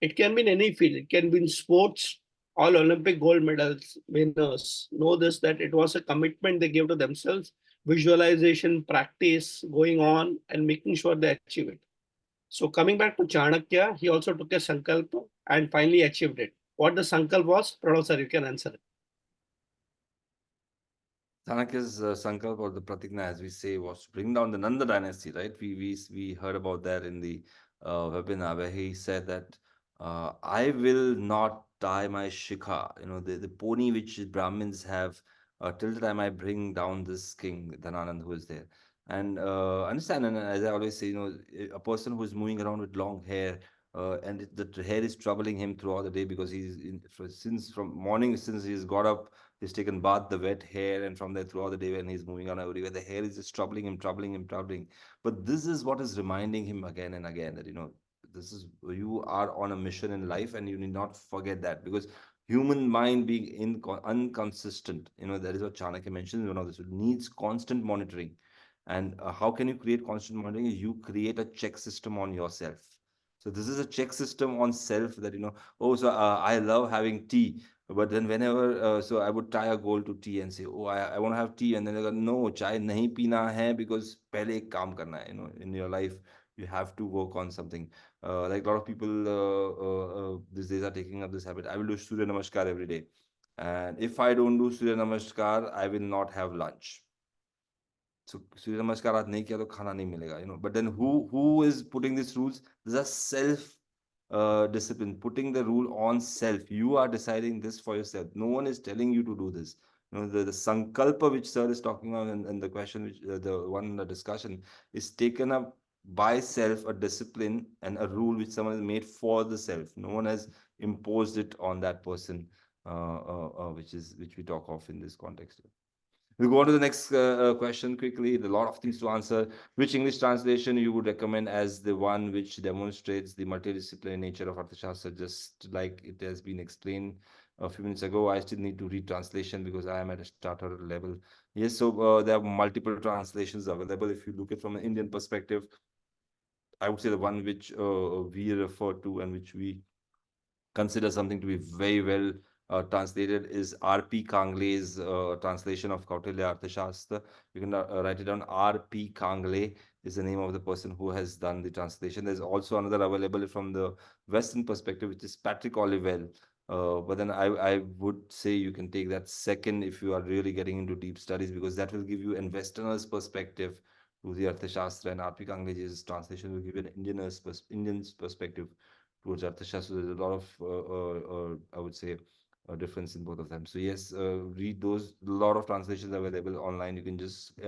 It can be in any field. It can be in sports. All Olympic gold medals winners know this, that it was a commitment they gave to themselves, visualization, practice going on, and making sure they achieve it. So coming back to Chanakya, he also took a sankalpa and finally achieved it. What the sankalp was, Pranav sir, you can answer it. Chanakya's sankalp, or the pratigna, as we say, was to bring down the Nanda dynasty, right? We heard about that in the webinar, where he said that I will not tie my shikha, the pony which Brahmins have, till the time I bring down this king, Dhananand, who is there. And understand, and as I always say, a person who is moving around with long hair, and the hair is troubling him throughout the day, because since from morning, since he's got up, he's taken bath, the wet hair, and from there throughout the day when he's moving on everywhere, the hair is just troubling him, troubling him, troubling. But this is what is reminding him again and again that, this is, you are on a mission in life, and you need not forget that, because human mind being inconsistent, that is what Chanakya mentions. This needs constant monitoring. And how can you create constant monitoring? You create a check system on yourself. So this is a check system on self, that, I love having tea. But then whenever, so I would tie a goal to tea and say, oh, I want to have tea. And then they go, no, chai nahi peena hai, because pehle ek kaam karna hai. In your life, you have to work on something. Like a lot of people these days are taking up this habit. I will do Surya Namaskar every day. And if I don't do Surya Namaskar, I will not have lunch. So Surya Namaskar aaj nahi kiya to khana nahi milega, But then who is putting these rules? These are self discipline, putting the rule on self. You are deciding this for yourself. No one is telling you to do this. The sankalpa which sir is talking about, and the question which the one in the discussion is taken up by self, a discipline and a rule which someone has made for the self. No one has imposed it on that person, which we talk of in this context. We'll go on to the next question quickly. There are a lot of things to answer. Which English translation you would recommend as the one which demonstrates the multidisciplinary nature of Arthashastra, just like it has been explained a few minutes ago? I still need to read translation because I am at a starter level. Yes, so there are multiple translations available. If you look at from an Indian perspective, I would say the one which we refer to and which we consider something to be very well translated is R.P. Kangle's translation of Kautilya Arthashastra. You can write it down. R.P. Kangle is the name of the person who has done the translation. There's also another available from the Western perspective, which is Patrick Olivelle. But then I would say you can take that second if you are really getting into deep studies, because that will give you a Westerner's perspective to the Arthashastra, and R.P. Kangle's translation will give you an Indian's perspective towards Arthashastra. There's a lot of, I would say, a difference in both of them. So yes, read those. A lot of translations available online. You can just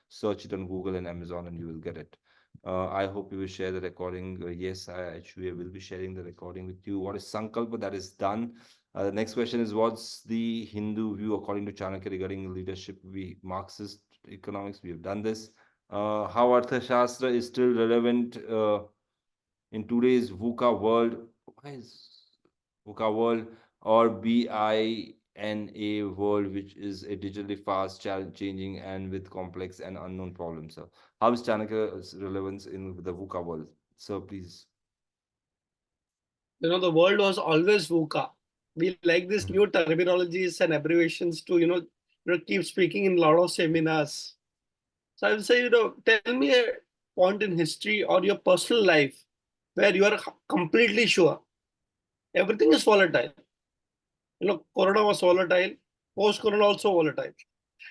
search it on Google and Amazon, and you will get it. I hope you will share the recording. Yes, I actually will be sharing the recording with you. What is Sankalpa? That is done. The next question is, what's the Hindu view according to Chanakya regarding leadership? Marxist economics, we have done this. How Arthashastra is still relevant in today's VUCA world. Why is VUCA world, or BINA world, which is a digitally fast, changing, and with complex and unknown problems? So how is Chanakya's relevance in the VUCA world? So please. The world was always VUCA. We like these new terminologies and abbreviations to, keep speaking in a lot of seminars. So I will say, tell me a point in history or your personal life where you are completely sure everything is volatile. Corona was volatile, post-Corona also volatile.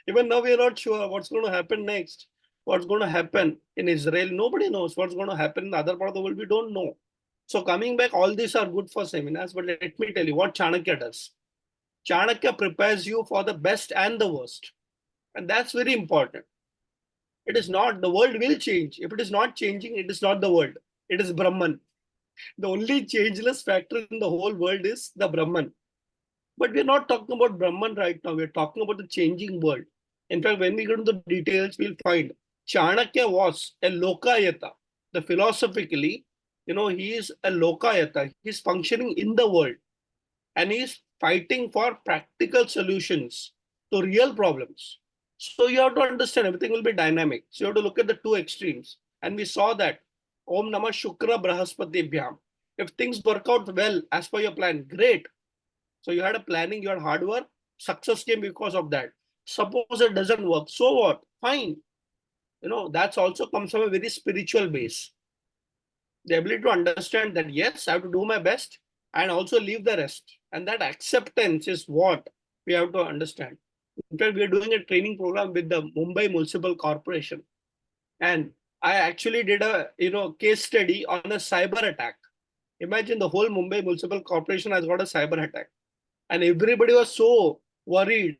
Even now we are not sure what's going to happen next, what's going to happen in Israel. Nobody knows what's going to happen in the other part of the world. We don't know. So coming back, all these are good for seminars, but let me tell you what Chanakya does. Chanakya prepares you for the best and the worst. And that's very important. It is not. The world will change. If it is not changing, it is not the world. It is Brahman. The only changeless factor in the whole world is the Brahman. But we're not talking about Brahman right now. We're talking about the changing world. In fact, when we go into the details, we'll find Chanakya was a Lokayata. The philosophically, he is a Lokayata. He's functioning in the world and he's fighting for practical solutions to real problems. So you have to understand everything will be dynamic. So you have to look at the two extremes. And we saw that Om Namah Shukra Brahaspati Bhyam. If things work out well as per your plan, great. So you had a planning, you had hard work, success came because of that. Suppose it doesn't work, so what? Fine. That's also comes from a very spiritual base. The ability to understand that yes, I have to do my best and also leave the rest. And that acceptance is what we have to understand. In fact, we are doing a training program with the Mumbai Municipal Corporation. And I actually did a case study on a cyber attack. Imagine the whole Mumbai Municipal Corporation has got a cyber attack. And everybody was so worried.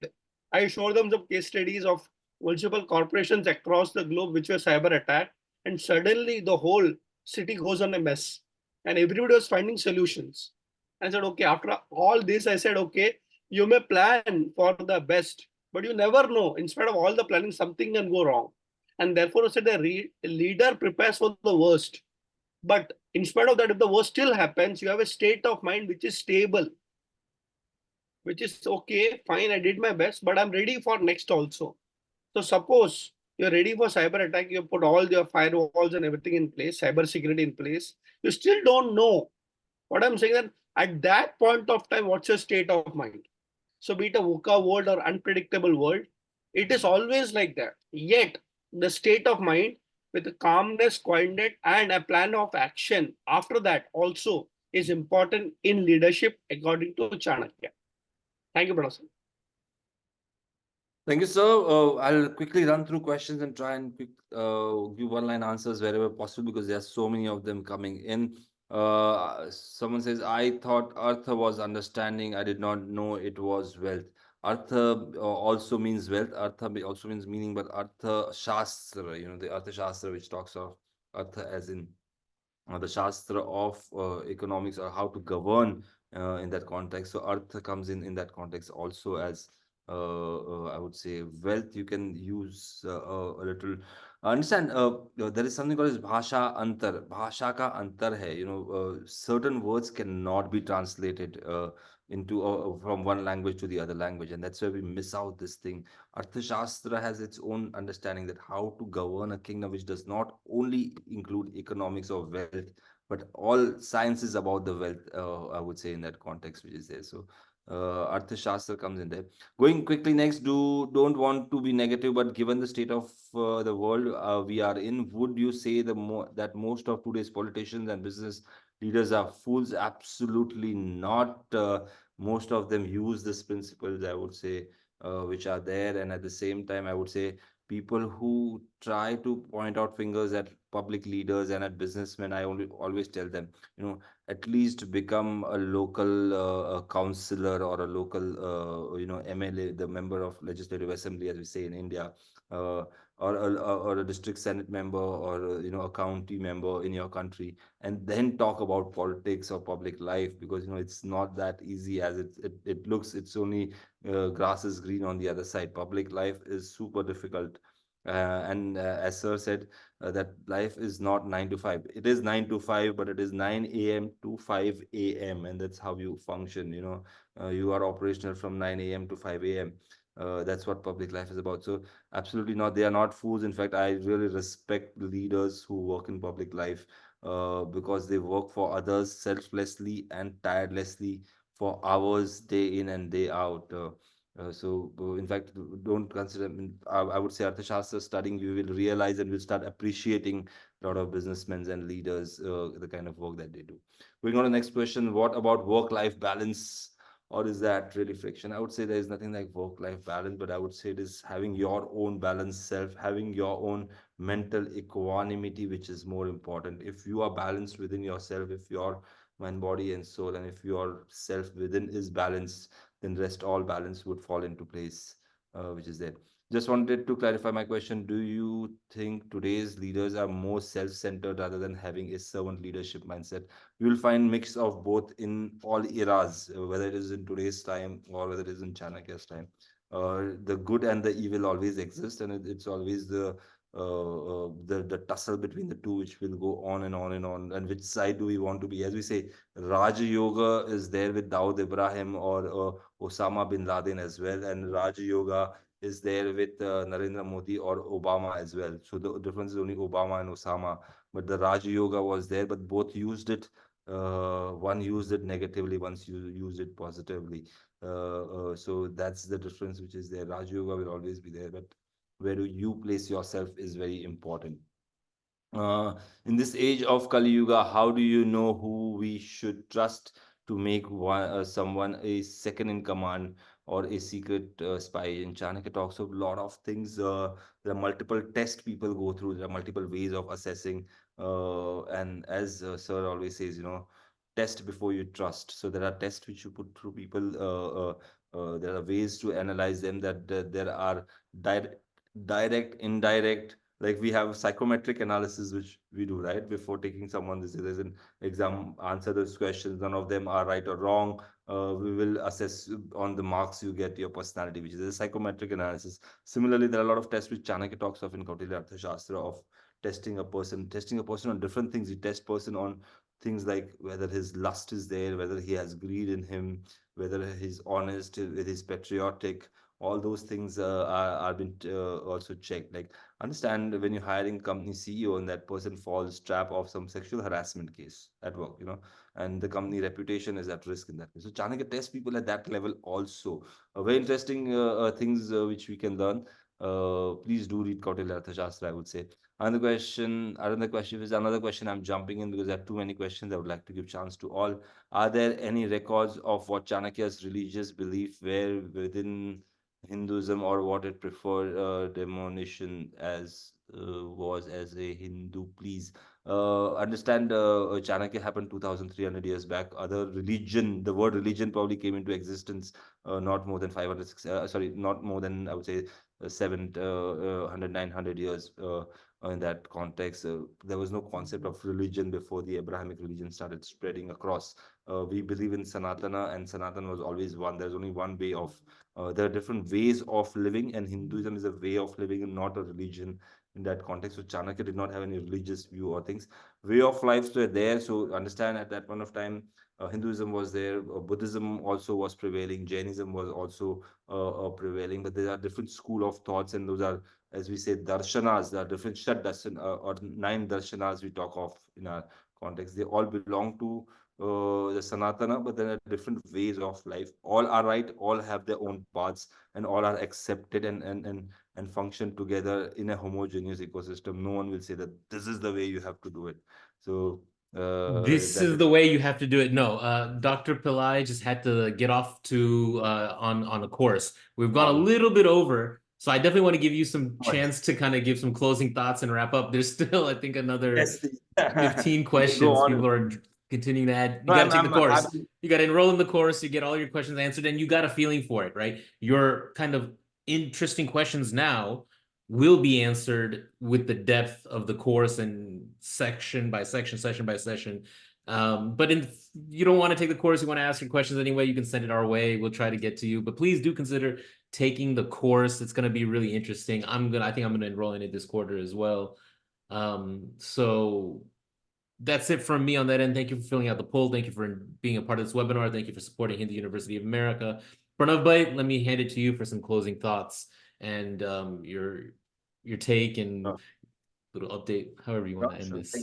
I showed them some case studies of municipal corporations across the globe which were cyber attacked, and suddenly the whole city goes on a mess. And everybody was finding solutions. I said, okay, after all this, I said, okay, you may plan for the best, but you never know. In spite of all the planning, something can go wrong. And therefore, I said, the leader prepares for the worst. But in spite of that, if the worst still happens, you have a state of mind which is stable, which is okay, fine, I did my best, but I'm ready for next also. So suppose you're ready for cyber attack, you put all your firewalls and everything in place, cyber security in place, you still don't know. What I'm saying that at that point of time, what's your state of mind? So be it a VUCA world or unpredictable world, it is always like that. Yet the state of mind with calmness, quietness, and a plan of action after that also is important in leadership according to Chanakya. Thank you, Brother. Thank you, sir. I'll quickly run through questions and try and give one-line answers wherever possible because there are so many of them coming in. Someone says, I thought Artha was understanding. I did not know it was wealth. Artha also means wealth. Artha also means meaning, but Artha Shastra, the Arthashastra, which talks of Artha as in the Shastra of economics or how to govern in that context. So Artha comes in that context also as I would say wealth. You can use a little. Understand? There is something called as bhasha antar. Bhasha ka antar hai. Certain words cannot be translated into from one language to the other language, and that's where we miss out this thing. Arthashastra has its own understanding that how to govern a kingdom, which does not only include economics or wealth, but all sciences about the wealth. I would say in that context, which is there. So Arthashastra comes in there. Going quickly next, don't want to be negative, but given the state of the world we are in, would you say that most of today's politicians and business leaders are fools? Absolutely not. Most of them use these principles, I would say, which are there, and at the same time, I would say people who try to point out fingers at public leaders and at businessmen, I only always tell them, at least become a local councillor or a local, MLA, the member of Legislative Assembly, as we say in India, uh, or a district senate member or a county member in your country, and then talk about politics or public life, because it's not that easy as it looks. It's only grass is green on the other side. Public life is super difficult. And as sir said, that life is not 9 to 5. It is 9 to 5, but it is 9 a.m. to 5 a.m. and that's how you function. You are operational from 9 a.m. to 5 a.m. That's what public life is about. So absolutely not, they are not fools. In fact, I really respect leaders who work in public life, because they work for others selflessly and tirelessly for hours, day in and day out. In fact, don't consider. I would say Arthashastra studying, you will realize and will start appreciating a lot of businessmen and leaders, the kind of work that they do. Going on to the next question: what about work-life balance, or is that really friction? I would say there is nothing like work-life balance, but I would say it is having your own balanced self, having your own mental equanimity, which is more important. If you are balanced within yourself, if your mind, body, and soul, and if your self within is balanced, then rest all balance would fall into place, which is there. just wanted to clarify my question. Do you think today's leaders are more self-centered rather than having a servant leadership mindset? You will find mix of both in all eras, whether it is in today's time or whether it is in Chanakya's time. The good and the evil always exist, and it's always the tussle between the two, which will go on and on and on. And which side do we want to be? As we say, Raj Yoga is there with Dawood Ibrahim or Osama bin Laden as well, and Raj Yoga is there with Narendra Modi or Obama as well. So the difference is only Obama and Osama, but the Raj Yoga was there, but both used it. One used it negatively, once you used it positively. So that's the difference which is there. Raj Yoga will always be there, but where do you place yourself is very important. In this age of Kali Yuga, how do you know who we should trust to make someone a second in command or a secret spy? In Chanakya talks of a lot of things. There are multiple tests people go through. There are multiple ways of assessing. And as Sir always says, test before you trust. So there are tests which you put through people. There are ways to analyze them. That there are direct, indirect, like we have psychometric analysis which we do right before taking someone. This is an exam, answer those questions, none of them are right or wrong. We will assess on the marks you get your personality, which is a psychometric analysis. Similarly, there are a lot of tests which Chanakya talks of in Kautilya Arthashastra of testing a person on different things. You test person on things like whether his lust is there, whether he has greed in him, whether he's honest, whether he's patriotic. All those things are been also checked. Like, understand when you're hiring company CEO and that person falls trap of some sexual harassment case at work, and the company reputation is at risk in that case. So Chanakya tests people at that level also. Very interesting things which we can learn. Please do read Kautilya Arthashastra, I would say. Another question I'm jumping in because I have too many questions. I would like to give chance to all. Are there any records of what Chanakya's religious belief were within Hinduism, or what it preferred demonition as was as a Hindu? Please understand. Chanakya happened 2,300 years back. Other religion, the word religion probably came into existence not more than 500, sorry, not more than, I would say, 700, 900 years. In that context, there was no concept of religion before the Abrahamic religion started spreading across. We believe in Sanatana, and Sanatana was always one. There's only one way of there are different ways of living, and Hinduism is a way of living and not a religion in that context. So Chanakya did not have any religious view or things. Way of lives were there. So understand at that point of time, Hinduism was there, Buddhism also was prevailing, Jainism was also prevailing, but there are different school of thoughts, and those are, as we say, darshanas. There are different or 9 darshanas we talk of in our context. They all belong to the Sanatana, but there are different ways of life. All are right, all have their own paths, and all are accepted and function together in a homogeneous ecosystem. No one will say that this is the way you have to do it. So this is the way you have to do it. No, Dr. Pillai just had to get off to on a course. We've gone a little bit over, so I definitely want to give you some chance to kind of give some closing thoughts and wrap up. There's still, I think, another 15 questions. People are continuing to add. You got to take the course. You got to enroll in the course. You get all your questions answered, and you got a feeling for it, right? Your kind of interesting questions now will be answered with the depth of the course and section by section, session by session. But if you don't want to take the course, you want to ask your questions anyway, you can send it our way. We'll try to get to you. But please do consider taking the course. It's going to be really interesting. I think I'm going to enroll in it this quarter as well. So that's it from me on that end. Thank you for filling out the poll. Thank you for being a part of this webinar. Thank you for supporting Hindu University of America. Pranav Bhai, let me hand it to you for some closing thoughts and your take and little update, however you want to end this.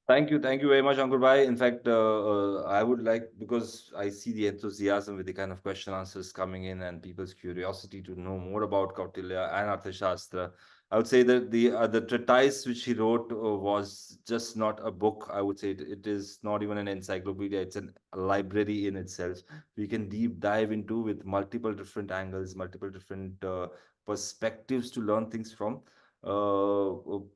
Thank you very much, Ankur Bhai. In fact, I would like, because I see the enthusiasm with the kind of question answers coming in and people's curiosity to know more about Kautilya and Arthashastra. I would say that the treatise which he wrote was just not a book. I would say it is not even an encyclopedia. It's a library in itself. We can deep dive into with multiple different angles, multiple different perspectives to learn things from.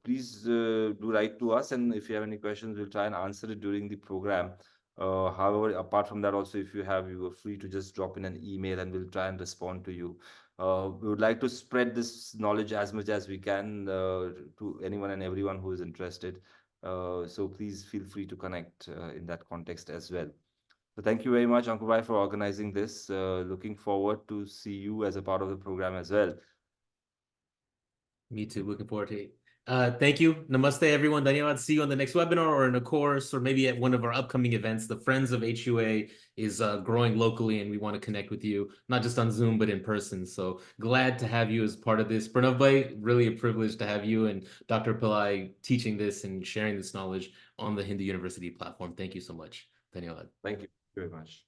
Please do write to us, and if you have any questions, we'll try and answer it during the program. However, apart from that, also, if you are free to just drop in an email, and we'll try and respond to you. We would like to spread this knowledge as much as we can to anyone and everyone who is interested. So please feel free to connect in that context as well. So thank you very much, Ankur Bhai, for organizing this. Looking forward to see you as a part of the program as well. Me too. Looking forward to it. Thank you. Namaste, everyone. Dhanyawad. See you on the next webinar or in a course or maybe at one of our upcoming events. The Friends of HUA is growing locally, and we want to connect with you, not just on Zoom, but in person. So glad to have you as part of this. Pranav Bhai, really a privilege to have you and Dr. Pillai teaching this and sharing this knowledge on the Hindu University platform. Thank you so much. Dhanyawad. Thank you very much.